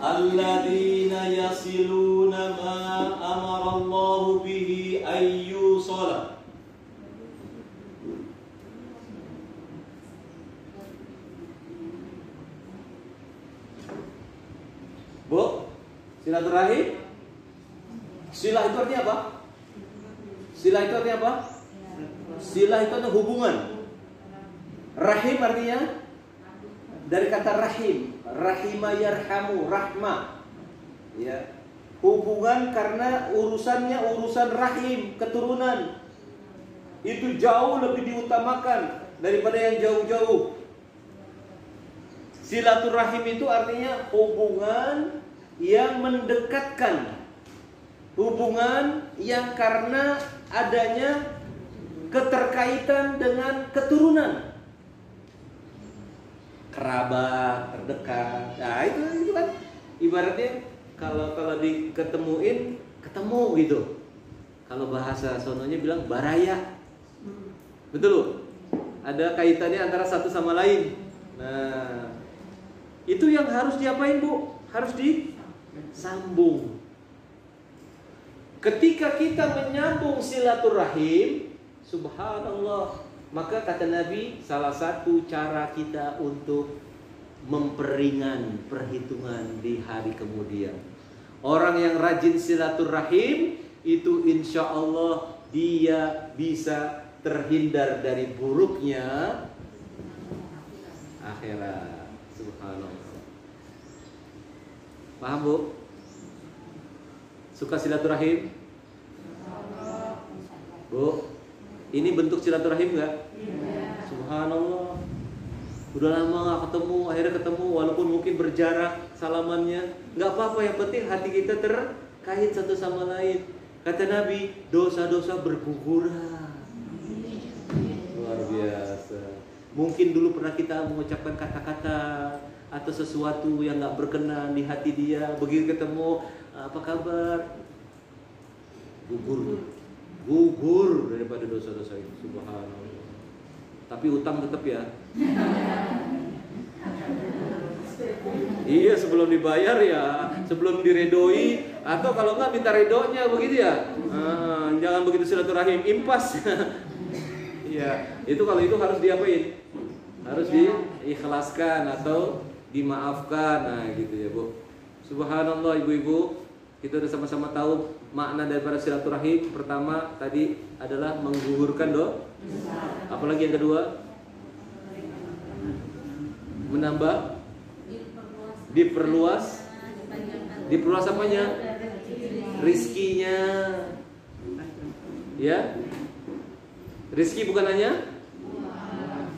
Alladzina yasiluna ma amara Allahu bihi ayyusala. Bu, silaturahim. Silah itu artinya apa? Silah itu artinya apa? Silah itu adalah hubungan. Rahim artinya dari kata rahim, rahima yarhamu, rahmah. Ya. Hubungan karena urusannya urusan rahim, keturunan. Itu jauh lebih diutamakan daripada yang jauh-jauh. Silaturahim itu artinya hubungan yang mendekatkan, hubungan yang karena adanya keterkaitan dengan keturunan, kerabat terdekat. Nah itu kan ibaratnya kalau diketemuin ketemu gitu. Kalau bahasa sononya bilang baraya, betul? Ada kaitannya antara satu sama lain. Nah itu yang harus diapain Bu? Harus disambung. Ketika kita menyambung silaturahim, subhanallah, maka kata Nabi salah satu cara kita untuk memperingan perhitungan di hari kemudian. Orang yang rajin silaturahim itu insya Allah dia bisa terhindar dari buruknya akhirat. Subhanallah. Paham Bu? Suka silaturahim? Bu, ini bentuk silaturahim nggak? Subhanallah. Udah lama nggak ketemu, akhirnya ketemu walaupun mungkin berjarak salamannya, nggak apa-apa. Yang penting hati kita terkait satu sama lain. Kata Nabi, dosa-dosa berguguran. Luar biasa. Mungkin dulu pernah kita mengucapkan kata-kata atau sesuatu yang gak berkenan di hati dia. Begitu ketemu, apa kabar? Gugur daripada dosa-dosa itu. Subhanallah. Tapi utang tetap ya. Iya, sebelum dibayar ya, sebelum diredoi, atau kalau nggak minta redonya begitu ya. Jangan begitu silaturahim, impas. Iya, itu kalau itu harus diapain? Harus diikhlaskan atau dimaafkan. Nah, gitu ya, Bu. Subhanallah, ibu-ibu, kita udah sama-sama tahu makna daripada silaturahim. Pertama tadi adalah menggugurkan dosa. Apalagi yang kedua? Menambah, diperluas apanya? Rizkinya. Ya, rizki bukan hanya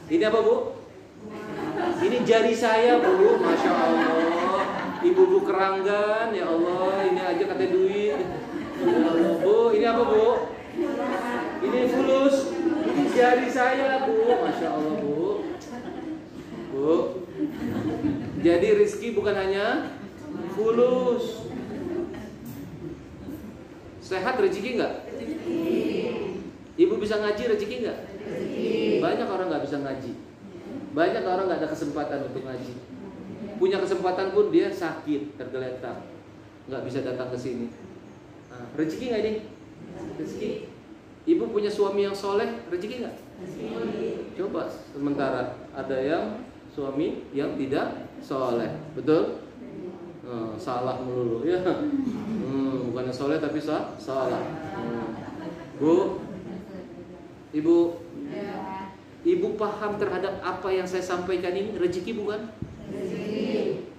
ini apa, Bu? Ini jari saya, Bu. Masya Allah. Ibu-ibu keranggan, ya Allah. Ini aja kata duit. Ya Allah, Bu. Ini apa, Bu? Ini fulus. Ini jari saya, Bu. Masya Allah, Bu. Bu. Jadi rizki bukan hanya fulus. Sehat rezeki enggak? Ibu bisa ngaji rezeki enggak? Banyak orang nggak bisa ngaji. Banyak orang nggak ada kesempatan untuk ngaji. Punya kesempatan pun dia sakit, tergeletak, nggak bisa datang ke sini. Nah, rezeki nggak ini? Rezeki. Ibu punya suami yang soleh, rezeki nggak? Coba sementara ada yang suami yang tidak soleh, betul? Salah melulu ya. Bukannya soleh tapi salah. Bu, ibu paham terhadap apa yang saya sampaikan ini? Rezeki bukan?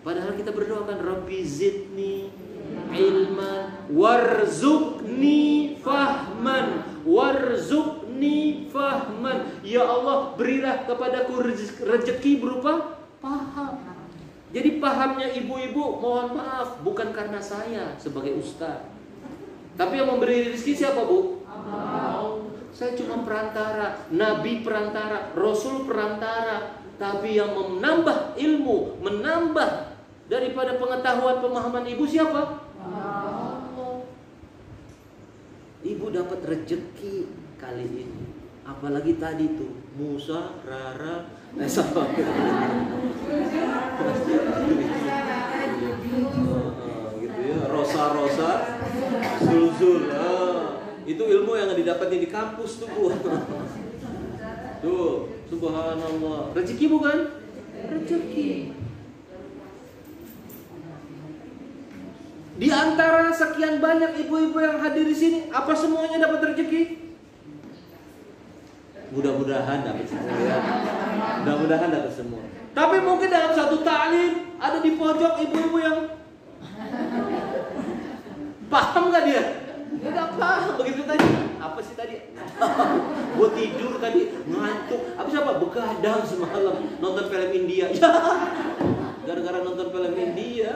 Padahal kita berdoa kan, Rabbi zidni ilman warzuqni fahman, warzuqni fahman. Ya Allah, berilah kepadaku rezeki berupa paham. Jadi pahamnya ibu-ibu, mohon maaf, bukan karena saya sebagai ustaz, tapi yang memberi rezeki siapa, Bu? Allah. Saya cuma perantara, Nabi perantara, Rasul perantara. Tapi yang menambah ilmu, menambah daripada pengetahuan pemahaman ibu siapa? Allah. Ibu dapat rezeki kali ini. Apalagi tadi tuh Musa, Rara, gitu ya, Rosa, Zul. Itu ilmu yang didapatin di kampus tuh, Bu. Tuh, subhanallah. Rezeki bukan? Rezeki. Di antara sekian banyak ibu-ibu yang hadir di sini, apa semuanya dapat rezeki? Mudah-mudahan dapat semua ya. Mudah-mudahan dapat semua. Tapi mungkin dalam satu ta'lim ada di pojok ibu-ibu yang paham nggak dia? Nggak paham begitu tadi. Apa sih tadi? Gue tidur tadi ngantuk. Apa siapa? Begadang semalam nonton film India. Ya, gara-gara nonton film India.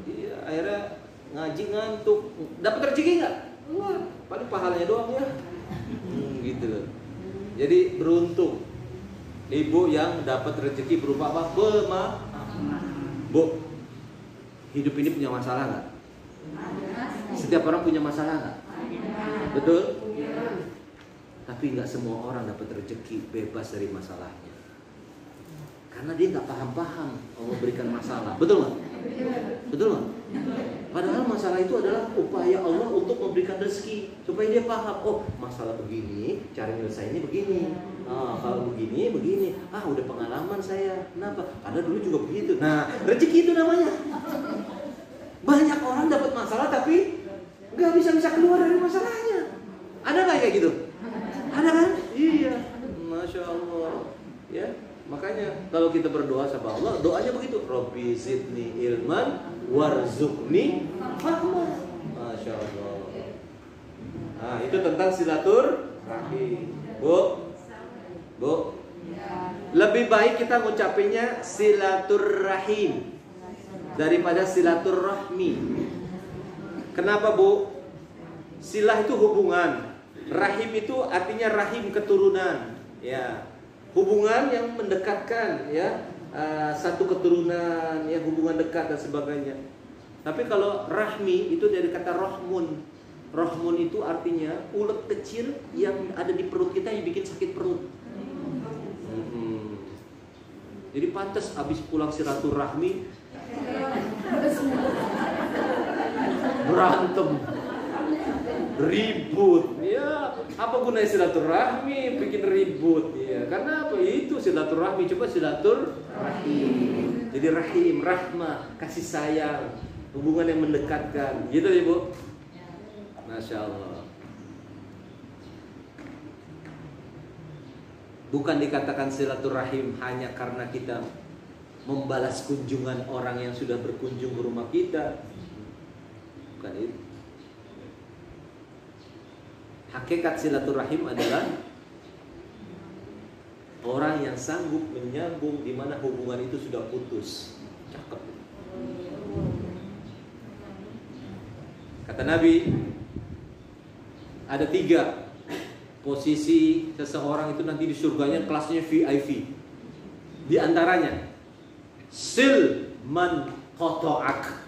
Iya, akhirnya ngaji ngantuk. Dapat rezeki nggak? Wah, paling pahalanya doang ya. Gitu loh. Jadi beruntung ibu yang dapat rezeki berupa apa? Bu, hidup ini punya masalah nggak? Setiap orang punya masalah nggak? Betul? Tapi nggak semua orang dapat rezeki bebas dari masalahnya. Karena dia nggak paham-paham Allah berikan masalah. Betul nggak? Betul nggak? Padahal masalah itu adalah upaya Allah untuk memberikan rezeki supaya dia paham. Oh, masalah begini, cara menyelesaikannya begini. Kalau begini. Udah pengalaman saya. Kenapa? Karena dulu juga begitu. Nah, rezeki itu namanya. Banyak orang dapat masalah tapi nggak bisa keluar dari masalahnya. Ada nggak kayak gitu? Ada kan? Iya. Masya Allah. Ya. Makanya kalau kita berdoa sama Allah, doanya begitu. Rabbi zidni ilman warzuqni fahman. Masya Allah. Nah, itu tentang silaturahim. Bu, lebih baik kita ngucapinnya silaturahim daripada silaturahmi. Kenapa, Bu? Silah itu hubungan. Rahim itu artinya rahim keturunan, ya. Hubungan yang mendekatkan, ya. Satu keturunan, ya, hubungan dekat dan sebagainya. Tapi kalau rahmi itu dari kata rohmun. Rohmun itu artinya ulet kecil yang ada di perut kita yang bikin sakit perut. Jadi pantas habis pulang silaturahmi berantem, ribut. Ya, apa gunanya silaturahmi bikin ribut? Ya, karena apa? Itu silaturahmi, coba silaturahim. Jadi rahim, rahmah, kasih sayang, hubungan yang mendekatkan. Gitu ya, Bu? Masya Allah. Bukan dikatakan silaturahim hanya karena kita membalas kunjungan orang yang sudah berkunjung ke rumah kita. Bukan itu. Hakikat silaturahim adalah orang yang sanggup menyambung di mana hubungan itu sudah putus. Cakep. Kata Nabi, ada 3 posisi seseorang itu nanti di surganya kelasnya VIP. Di antaranya sil man qata'ak,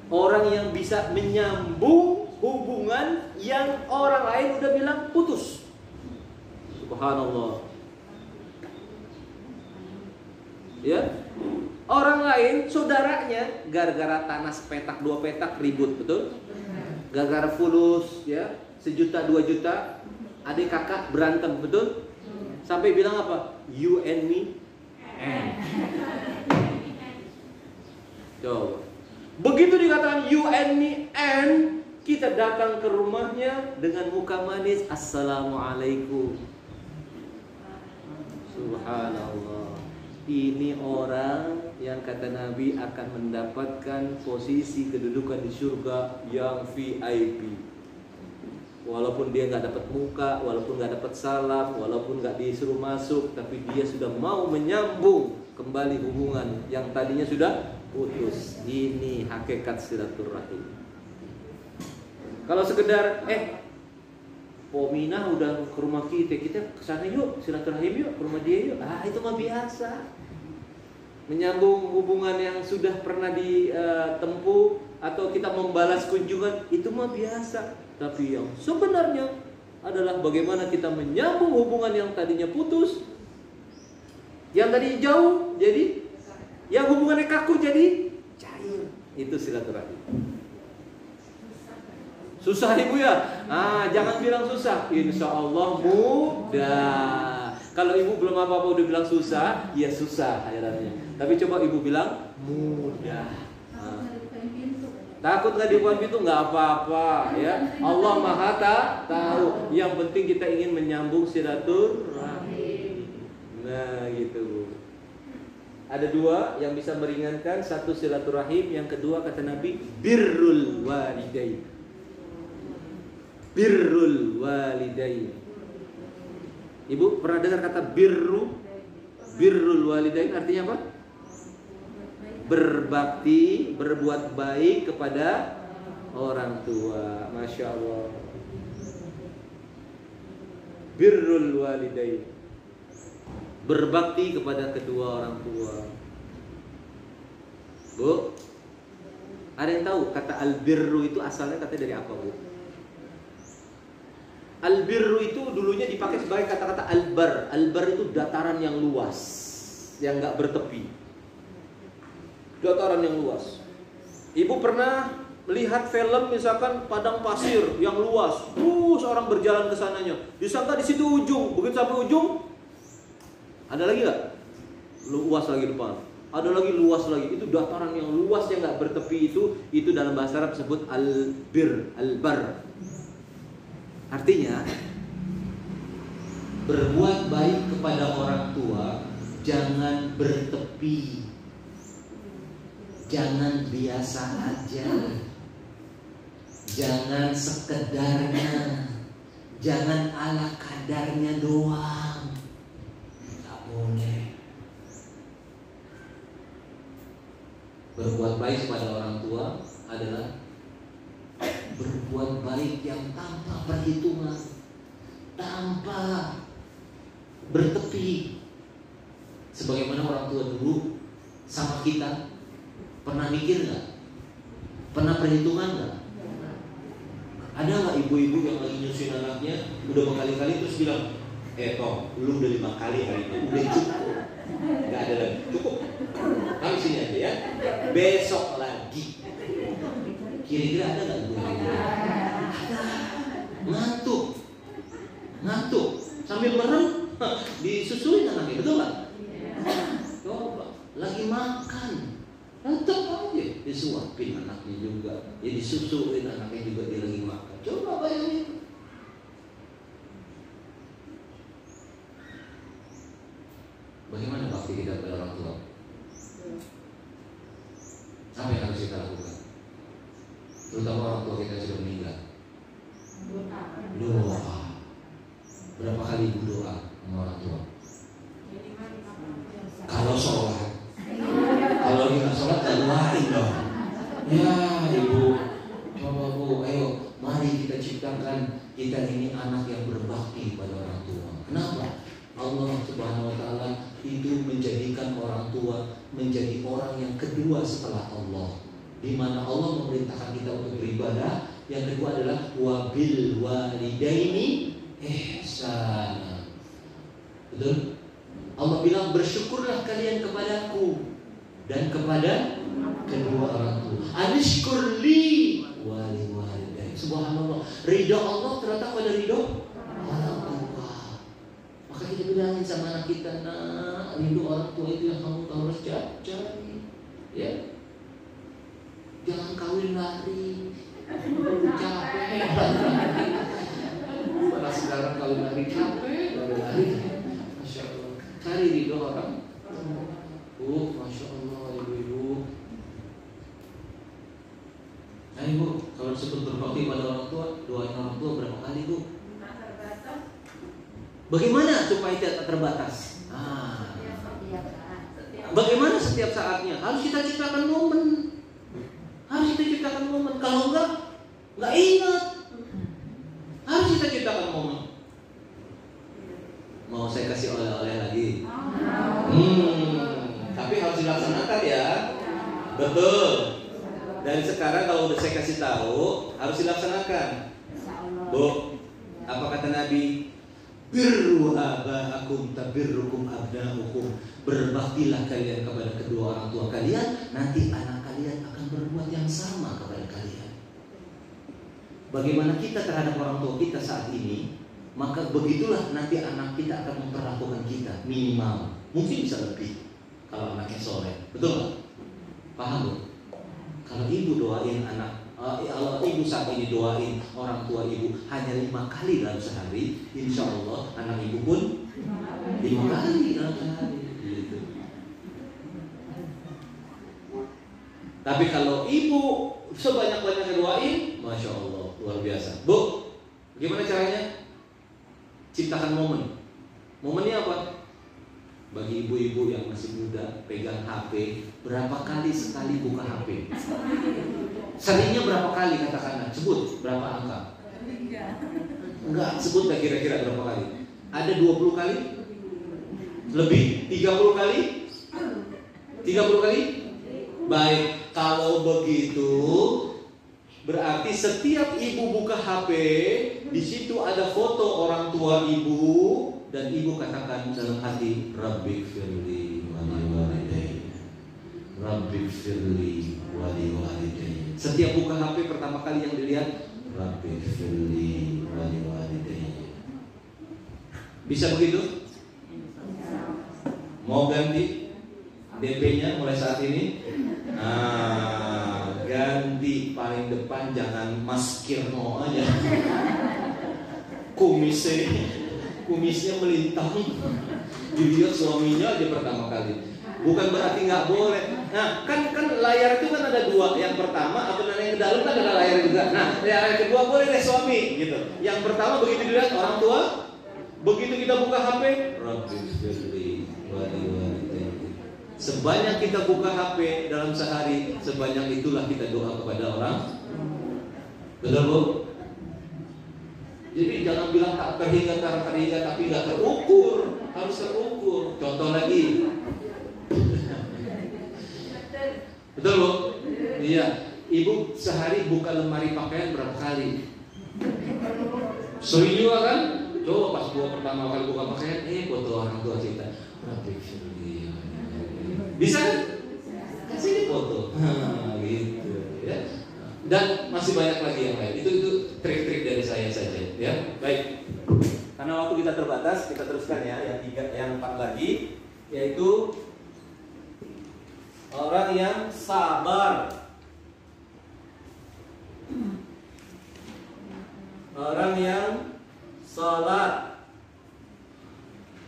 orang yang bisa menyambung hubungan yang orang lain udah bilang putus. Subhanallah. Ya, orang lain saudaranya gara-gara tanah sepetak 2 petak ribut, betul? Gara-gara fulus, ya, 1 juta 2 juta, adik kakak berantem, betul? Sampai bilang apa? You and me and. Coba. Begitu dikatakan you and me and, kita datang ke rumahnya dengan muka manis, assalamualaikum. Subhanallah. Ini orang yang kata Nabi akan mendapatkan posisi kedudukan di surga yang VIP. Walaupun dia nggak dapat muka, walaupun nggak dapat salam, walaupun nggak disuruh masuk, tapi dia sudah mau menyambung kembali hubungan yang tadinya sudah putus. Ini hakikat silaturahim. Kalau sekedar Pomina udah ke rumah kita kesana yuk, silaturahim yuk, ke rumah dia yuk. Itu mah biasa. Menyambung hubungan yang sudah pernah ditempuh atau kita membalas kunjungan, itu mah biasa. Tapi yang sebenarnya adalah bagaimana kita menyambung hubungan yang tadinya putus, yang tadi jauh jadi, yang hubungannya kaku jadi cair. Itu silaturahim. Susah ibu ya? Jangan bilang susah. Insya Allah mudah. Kalau ibu belum apa-apa udah bilang susah, ya susah akhiratnya. Tapi coba ibu bilang mudah. Takut nggak dibuat pintu, nggak apa-apa ya. Allah Maha tahu. Yang penting kita ingin menyambung silaturahim. Nah gitu. Ada 2 yang bisa meringankan, 1 silaturahim, yang kedua kata Nabi birrul walidain. Birrul walidain. Ibu pernah dengar kata birrul walidain artinya apa? Berbakti, berbuat baik kepada orang tua. Masya Allah. Birrul walidain, berbakti kepada kedua orang tua. Bu, ada yang tahu kata albirru itu asalnya kata dari apa, Bu? Albirru itu dulunya dipakai sebagai kata-kata albar. Albar itu dataran yang luas, yang nggak bertepi. Dataran yang luas. Ibu pernah melihat film misalkan padang pasir yang luas, terus orang berjalan ke sananya. Disangka di situ ujung, begitu sampai ujung, ada lagi nggak? Luas lagi depan. Ada lagi luas lagi. Itu dataran yang luas yang nggak bertepi itu dalam bahasa Arab disebut albar. Artinya berbuat baik kepada orang tua jangan bertepi. Jangan biasa aja. Jangan sekedarnya. Jangan ala kadarnya doang. Gak boleh. Berbuat baik kepada orang tua adalah berbuat baik yang tanpa perhitungan, tanpa bertepi. Sebagaimana orang tua dulu sama kita, pernah mikir nggak? Pernah perhitungan nggak? Ada nggak ibu-ibu yang lagi nyusuin anaknya udah berkali-kali terus bilang, Tom, lu udah 5 kali hari ini, udah cukup, nggak ada lagi, cukup, kamu sini aja ya, besok lagi. Kira-kira ada nggak ibu? Ada, ngantuk, sambil merem, disusuin anaknya, betul nggak? Coba, lagi makan, tetap aja disuapin anaknya juga, ya disusuin anaknya juga, dia lagi makan. Coba bayangin. Bagaimana bakti kita kepada orang tua? Apa yang harus kita lakukan? Terutama orang tua kita sudah meninggal. Doa. Berapa kali ibu doa sama orang tua? Kalau sholat, kalau nggak sholat, doain dong. Ya ibu, coba bu, ayo, mari kita ciptakan kita ini anak yang berbakti pada orang tua. Kenapa? Allah Subhanahu Wa Taala itu menjadikan orang tua menjadi orang yang kedua setelah Allah, di mana Allah memerintahkan kita untuk beribadah. Yang kedua adalah wabil walidaini ihsana. Betul? Allah bilang bersyukurlah kalian kepadaku dan kepada kedua orang tua. Anishkurli wali walidaini. Subhanallah. Ridho Allah terletak pada ridho orang tua. Maka kita bilangin sama anak kita, nah, ridho orang tua itu yang kamu harus cari, ya. Jangan kawin lari, capek. Pada sekarang kawin lari capek, lari. Masya Allah. Cari ridho orang. Masya Allah, ibu-ibu. Nah ibu, kalau disebut berbakti pada orang tua, doain orang tua berapa kali bu? Bagaimana supaya tidak terbatas? Bagaimana setiap saatnya? Harus kita ciptakan momen. Kalau enggak ingat. Harus kita ciptakan momen. Mau saya kasih oleh-oleh lagi? Tapi harus dilaksanakan ya. Betul. Dari sekarang kalau udah saya kasih tahu, harus dilaksanakan. Bu, apa kata Nabi? Birru aba'akum tabirrukum abna'ukum. Berbaktilah kalian kepada kedua orang tua kalian, nanti anak kalian akan berbuat yang sama kepada kalian. Bagaimana kita terhadap orang tua kita saat ini, maka begitulah nanti anak kita akan memperlakukan kita. Minimal, mungkin bisa lebih kalau anaknya soleh. Betul nggak? Paham bu? Kalau ibu doain anak, kalau ibu saat ini doain orang tua ibu hanya 5 kali dalam sehari, insya Allah anak ibu pun 5 kali dalam sehari. Gitu. Tapi kalau ibu sebanyak-banyaknya doain, masya Allah luar biasa. Bu, gimana caranya? Ciptakan momen. Momennya apa? Bagi ibu-ibu yang masih muda, pegang HP, berapa kali sekali buka HP? Seringnya berapa kali katakanlah? Sebut berapa angka? Enggak, sebut gak kira-kira berapa kali? Ada 20 kali? Lebih? 30 kali? 30 kali? Baik, kalau begitu berarti setiap ibu buka HP, di situ ada foto orang tua ibu, dan ibu katakan dalam hati, Rabbi firli wali walidayya, Rabbi firli wali walidayya. Setiap buka HP pertama kali yang dilihat, Rabbi firli wali walidayya. Bisa begitu? Mau ganti DP-nya mulai saat ini? Ganti paling depan, jangan Mas Kirno aja. Kumisnya melintang. Dilihat suaminya aja pertama kali. Bukan berarti nggak boleh. Nah, kan layar itu kan ada 2. Yang pertama atau yang ke dalam kan ada layar juga. Nah, layar kedua boleh deh suami gitu. Yang pertama begitu dilihat orang tua, begitu kita buka HP, Rabbi firli wali walidayya. Sebanyak kita buka HP dalam sehari, sebanyak itulah kita doa kepada orang Betul Bu? Jadi jangan bilang tak terhingga tapi nggak terukur, harus terukur. Contoh lagi, betul Bu? Iya, Ibu sehari buka lemari pakaian berapa kali? Sering juga kan? Coba pas gua pertama kali buka pakaian, foto orang tua kita, bisa kan? Kasih di foto, gitu ya. Dan masih banyak lagi yang lain. Itu trik-trik dari saya saja, ya. Baik. Karena waktu kita terbatas, kita teruskan ya yang 4 lagi, yaitu orang yang sabar. Orang yang salat,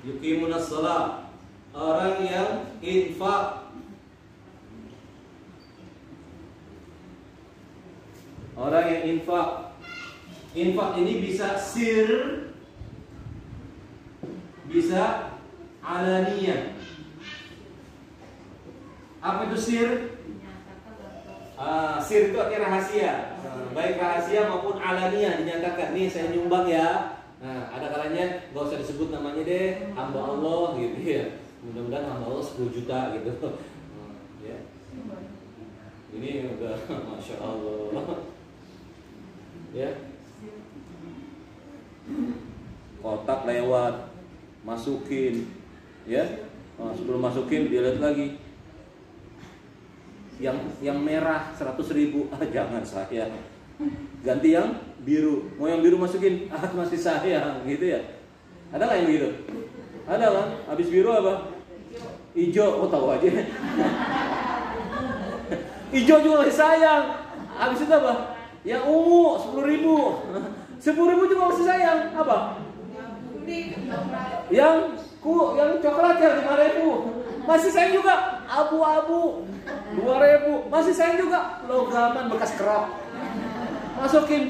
yuqimunas salat. Orang yang infak. Orang yang infak. Infak ini bisa sir, bisa alaniyah. Apa itu sir? Sir itu artinya rahasia. Baik rahasia maupun alaniyah dinyatakan. Nih saya nyumbang ya. Nah, ada kalanya nggak usah disebut namanya deh, hamba Allah gitu ya. Mudah-mudahan hamba Allah 10 juta gitu. Ya. Ini udah masya Allah. Ya. Kotak lewat, masukin, ya. Sebelum masukin dilihat lagi. Yang merah 100.000, jangan saya. Ganti yang biru. Mau yang biru masukin, masih sayang gitu ya. Ada nggak yang begitu? Ada kan? Habis biru apa? Ijo, tahu aja. Ijo juga masih sayang. Habis itu apa? Yang ungu 10.000. 10.000 juga masih sayang. Apa? Yang coklat ya 5.000. Masih sayang juga. Abu-abu 2.000. Masih sayang juga. Logaman bekas kerap. Masukin,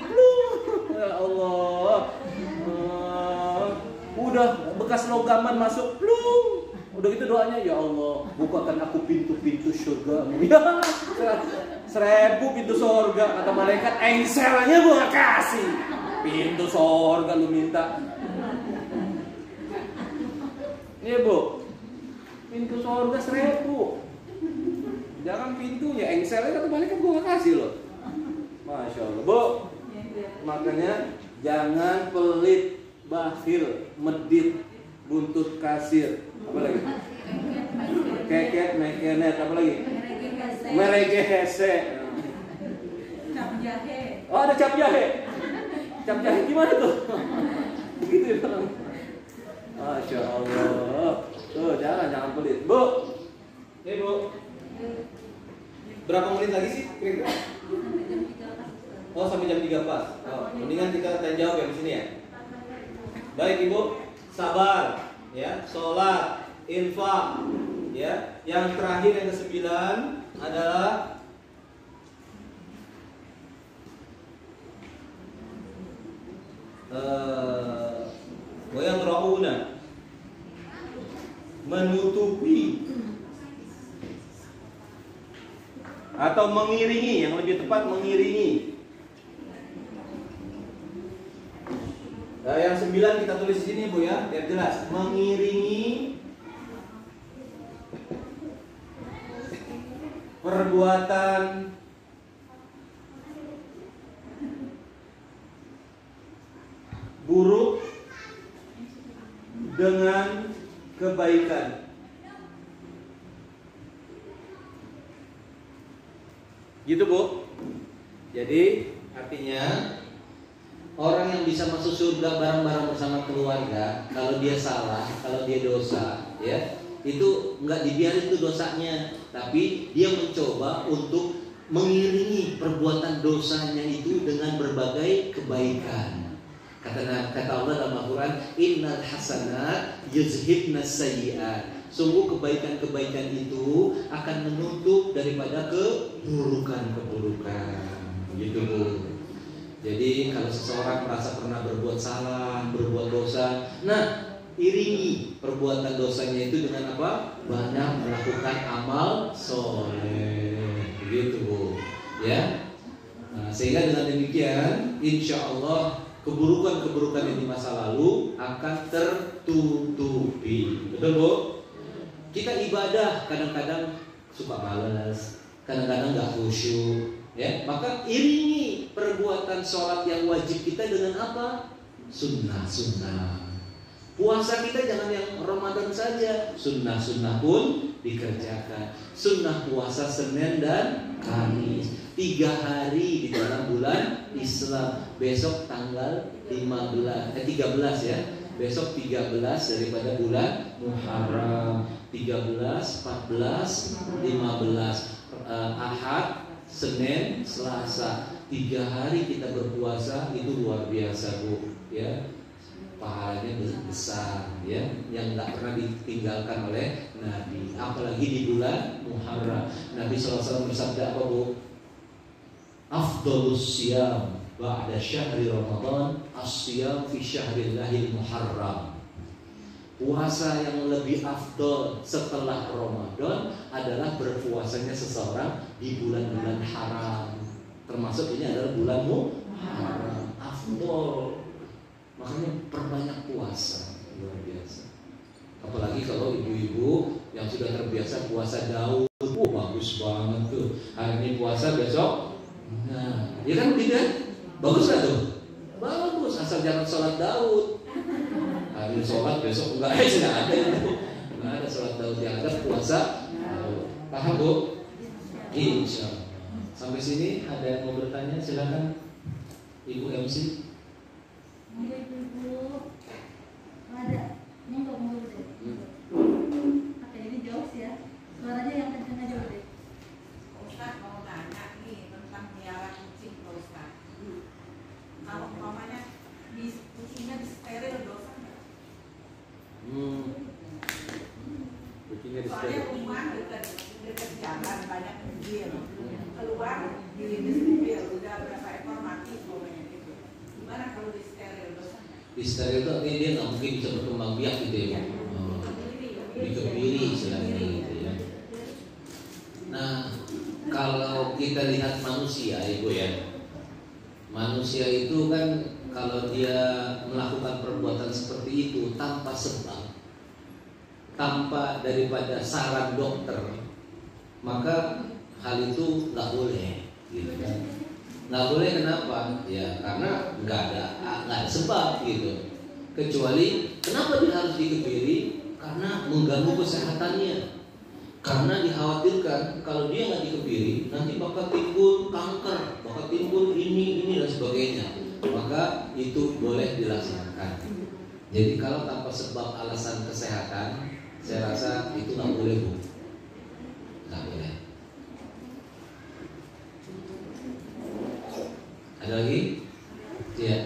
ya Allah, udah bekas logaman masuk, udah gitu doanya, ya Allah, bukakan aku pintu-pintu surga, ya, 1.000 pintu surga, kata malaikat, engselnya gua gak kasih, pintu surga lu minta, ini Bu, pintu surga 1.000, jangan pintunya, engselnya kata malaikat gua gak kasih loh. Masya Allah Bu. Makanya jangan pelit, bakhil, medit, buntut kasir. Apa lagi? Keket, mekenet. Apa lagi? Merege hese. Cap jahe. Oh ada cap jahe. Cap jahe gimana tuh? Begitu ya. Masya Allah. Tuh jangan pelit Bu. Bu. Berapa menit lagi sih kira-kira? Oh sampai jam 3 pas. Mendingan kita tanya jawab ya di sini ya. Baik Ibu, sabar, ya, sholat, infak, ya. Yang terakhir yang ke-9 adalah yang rauna, menutupi atau mengiringi, yang lebih tepat mengiringi. Yang 9 kita tulis di sini Bu ya, biar jelas. Mengiringi perbuatan buruk dengan kebaikan. Gitu Bu. Jadi artinya orang yang bisa masuk surga bareng-bareng bersama keluarga, kalau dia salah, kalau dia dosa, ya, itu nggak dibiarin tuh dosanya, tapi dia mencoba untuk mengiringi perbuatan dosanya itu dengan berbagai kebaikan. Kata Allah dalam Al-Quran, Innal hasanat yuzhibnas sayyi'at. Sungguh kebaikan-kebaikan itu akan menutup daripada keburukan-keburukan. Gitu Bu. Jadi kalau seseorang merasa pernah berbuat salah, berbuat dosa, nah iringi perbuatan dosanya itu dengan apa? Banyak melakukan amal soleh, begitu Bu. Ya, nah, sehingga dengan demikian demikian, insya Allah keburukan-keburukan yang di masa lalu akan tertutupi. Betul Bu? Kita ibadah kadang-kadang suka malas, kadang-kadang nggak khusyuk, ya. Maka iringi perbuatan sholat yang wajib kita dengan apa? Sunnah-sunnah. Puasa kita jangan yang Ramadan saja, sunnah-sunnah pun dikerjakan. Sunnah puasa Senin dan Kamis, 3 hari di dalam bulan Islam. Besok tanggal 13 ya. Besok 13 daripada bulan Muharram. 13, 14, 15 Ahad, Senin, Selasa. 3 hari kita berpuasa, itu luar biasa Bu, ya. Pahalanya besar, ya, yang nggak pernah ditinggalkan oleh Nabi, apalagi di bulan Muharram. Nabi SAW bersabda apa Bu? Afdalus siyam ba'da syahri Ramadan as-siyam fi syahrillahil Muharram. Puasa yang lebih afdal setelah Ramadan adalah berpuasanya seseorang di bulan-bulan haram. Termasuk ini adalah bulan Muharram. Afdal. Makanya perbanyak puasa, luar biasa. Apalagi kalau ibu-ibu yang sudah terbiasa puasa Daud, bagus banget tuh. Hari ini puasa, besok, nah, ya kan begitu kan? Bagus gak tuh? Bagus, asal jangan sholat Daud. Hari ini sholat, besok enggak ada itu. Enggak ada sholat Daud, yang ada puasa Daud. Paham Bu? Insya Allah. Sampai sini ada yang mau bertanya? Silakan Ibu MC. Ibu-ibu ada, ini nggak mau deh. Oke, ini jauh sih ya. Suaranya yang kenceng aja deh. Ustaz mau tanya nih tentang piara kucing Pak Ustaz. Kalau umpamanya di kucingnya disteril dosa nggak? Kucingnya di Soalnya steril. rumah dekat jalan banyak kucing. Keluar dilinis mobil udah berapa ekor mati pokoknya gitu. Gimana kalau disteril dosa nggak? Di steril itu artinya dia nggak mungkin bisa berkembang biak gitu ya. Dikebiri istilahnya gitu ya. Nah, kalau kita lihat manusia Ibu ya, manusia itu kan kalau dia melakukan perbuatan seperti itu tanpa sebab, tanpa daripada saran dokter, maka hal itu nggak boleh, gitu kan? Nggak boleh kenapa? Ya karena nggak ada sebab gitu. Kecuali kenapa dia harus dikebiri? Karena mengganggu kesehatannya. Karena dikhawatirkan kalau dia nggak dikebiri nanti bakal timbul kanker, bakal timbul ini dan sebagainya. Maka itu boleh dilaksanakan. Jadi kalau tanpa sebab alasan kesehatan, saya rasa itu nggak boleh Bu, nggak boleh. Ada lagi? Iya.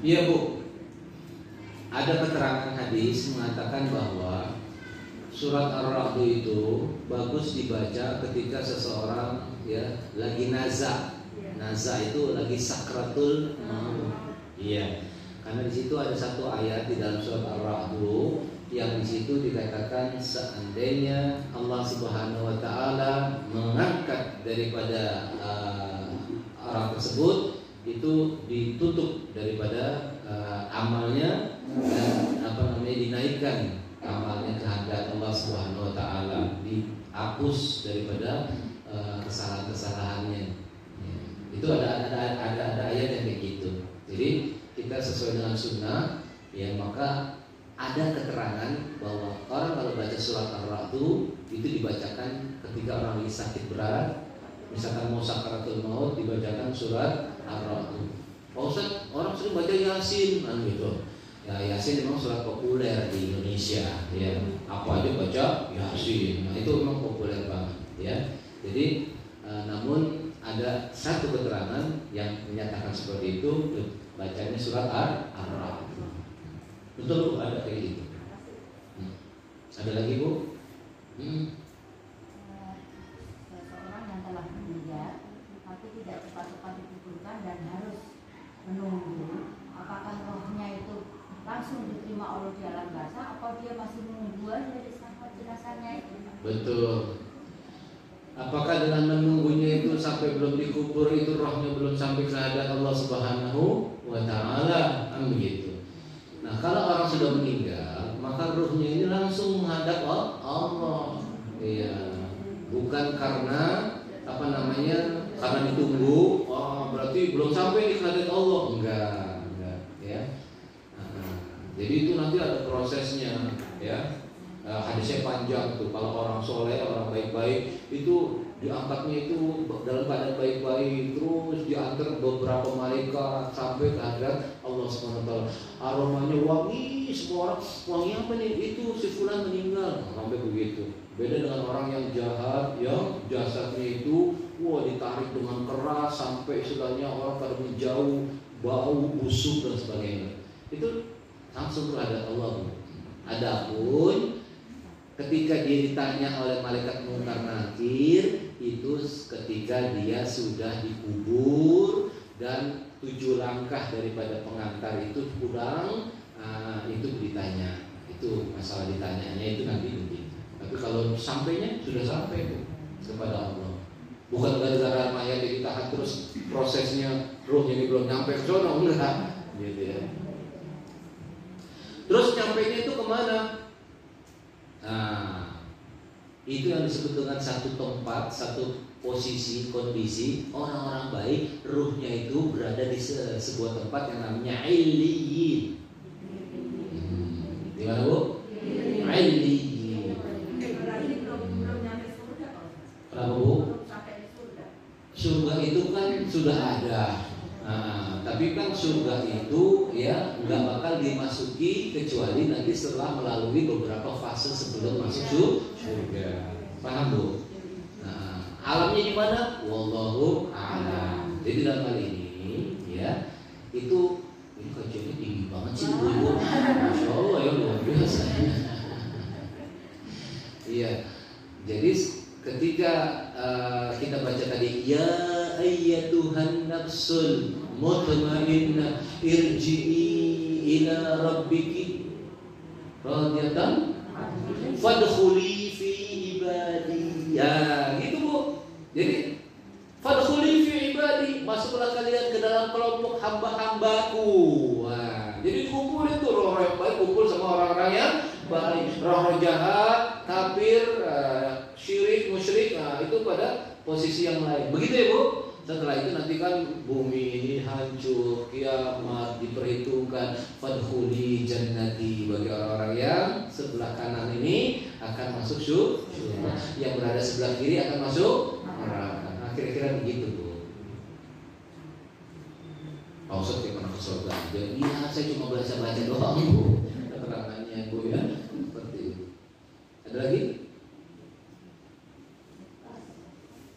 Iya Bu, ada keterangan hadis mengatakan bahwa surat Ar-Ra'd itu bagus dibaca ketika seseorang ya lagi naza. Naza itu lagi sakratul maut. Iya, karena di situ ada satu ayat di dalam surat Ar-Ra'd yang di situ dikatakan seandainya Allah Subhanahu Wa Taala mengangkat daripada orang tersebut, itu ditutup daripada amalnya dan dinaikkan amalnya ke hadirat Allah Subhanahu Wa Taala, dihapus daripada kesalahan-kesalahannya. Ya. Itu ada ayat yang kayak gitu. Jadi kita sesuai dengan sunnah, ya maka ada keterangan bahwa orang kalau baca surat Ar-Ra'd itu dibacakan ketika orang lagi sakit berat, Misalkan mau sakaratul maut dibacakan surat Ar-Ra'd. Pak Ustaz, orang sering baca Yasin kan gitu. Ya Yasin memang surat populer di Indonesia ya. Apa aja baca Yasin. Nah, itu memang populer banget ya. Jadi namun ada satu keterangan yang menyatakan seperti itu, bacanya surat Ar-Ra'd. Betul Bu, ada kayak gitu. Ada lagi Bu? Seseorang yang telah meninggal tapi tidak cepat-cepat dikuburkan dan harus menunggu apakah rohnya itu langsung diterima Allah di alam barzakh atau dia masih menunggu aja di saat jenazahnya itu. Betul. Apakah dengan menunggunya itu sampai belum dikubur itu rohnya belum sampai ke hadapan Allah Subhanahu wa taala? Begitu. Nah, kalau orang sudah meninggal, maka ruhnya ini langsung menghadap Allah. Iya. Bukan karena karena ditunggu, berarti belum sampai di hadapan Allah. Enggak, ya. Jadi itu nanti ada prosesnya, ya. Hadisnya panjang tuh. Kalau orang soleh, orang baik-baik itu diangkatnya itu dalam keadaan baik-baik, terus diantar beberapa malaikat sampai ke hadirat Allah SWT. Aromanya wangi, semua orang wangi apa nih? Itu si fulan meninggal, sampai begitu. Beda dengan orang yang jahat, yang jasadnya itu ditarik dengan keras sampai istilahnya orang pada menjauh, bau, busuk dan sebagainya. Itu langsung ke hadirat Allah. Adapun ketika dia ditanya oleh malaikat Munkar Nakir, itu ketika dia sudah dikubur dan 7 langkah daripada pengantar itu pulang, itu ditanya. Itu masalah ditanyanya itu nanti begitu. Tapi kalau sampainya sudah sampai itu kepada Allah. Bukan gara-gara mayat ditahan terus prosesnya ruhnya ini belum nyampe ke sana, enggak, gitu ya. Terus nyampainya itu kemana? Nah, itu yang disebut dengan satu tempat, satu posisi, kondisi orang-orang baik, ruhnya itu berada di sebuah tempat yang namanya Illiyin. Di mana Bu? Illiyin. Kenapa Bu? Surga itu kan sudah ada. Tapi kan surga itu ya nggak bakal dimasuki kecuali nanti setelah melalui beberapa fase sebelum masuk surga. Paham Bu? Alamnya di mana? Wallahu a'lam. Jadi dalam hal ini ya ini kajiannya tinggi banget sih Bu. Masya Allah ya, luar biasa. Iya. Jadi ketika kita baca tadi ya ayyatuhan nafsul mutmainnah irji'i ila rabbiki radiyatan fadkhuli fi ibadi. Ya gitu Bu. Jadi fadkhuli fi ibadi, masuklah kalian ke dalam kelompok hamba-hambaku. Wah, jadi dikumpulin tuh roh yang baik kumpul sama orang-orang yang baik. Roh-roh jahat, kafir, syirik, musyrik, itu pada posisi yang lain. Begitu ya Bu. Setelah itu nanti kan bumi ini hancur, kiamat diperhitungkan, fadkhuli jannati, bagi orang-orang yang sebelah kanan ini akan masuk surga, yang berada sebelah kiri akan masuk neraka. Nah, kira-kira begitu Bu. Pak Ustaz kayak pernah ke surga aja. Iya, saya cuma baca doang Bu. Keterangannya Bu ya. Seperti itu. Ada lagi?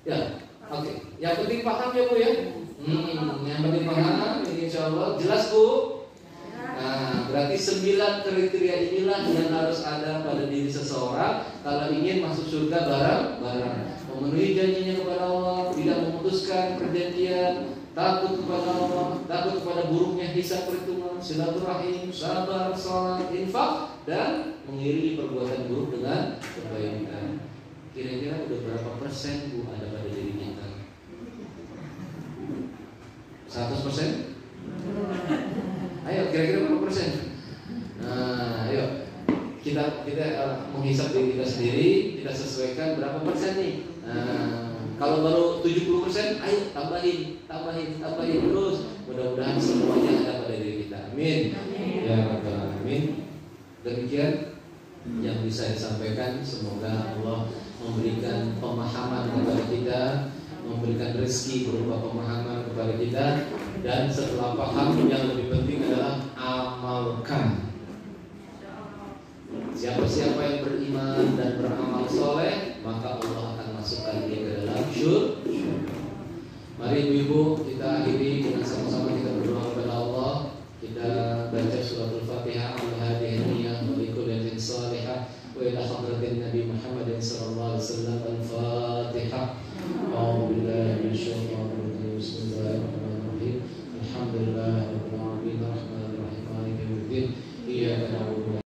Ya. Oke, yang penting paham ya Bu ya. Yang penting paham, ini insya Allah jelas Bu. Nah, berarti 9 kriteria inilah yang harus ada pada diri seseorang kalau ingin masuk surga bareng-bareng. Memenuhi janjinya kepada Allah, tidak memutuskan perjanjian, takut kepada Allah, takut kepada buruknya hisab perhitungan, silaturahim, sabar, salat, infak, dan mengiringi perbuatan buruk dengan kebaikan. Kira-kira udah berapa persen Bu ada pada diri kita? 100%? Ayo kira-kira berapa persen? Nah, ayo kita menghisap diri kita sendiri, kita sesuaikan berapa persen nih. Kalau baru 70%, ayo tambahin terus. Mudah-mudahan semuanya ada pada diri kita. Amin. Ya Rabbal Alamin. Demikian yang bisa disampaikan. Semoga Allah memberikan pemahaman kepada kita, memberikan memberikan rezeki berupa pemahaman kepada kita. Dan setelah paham, yang lebih penting adalah amalkan. Siapa-siapa yang beriman dan beramal soleh, maka Allah akan masukkan dia ke dalam syurga. Mari ibu-ibu kita akhiri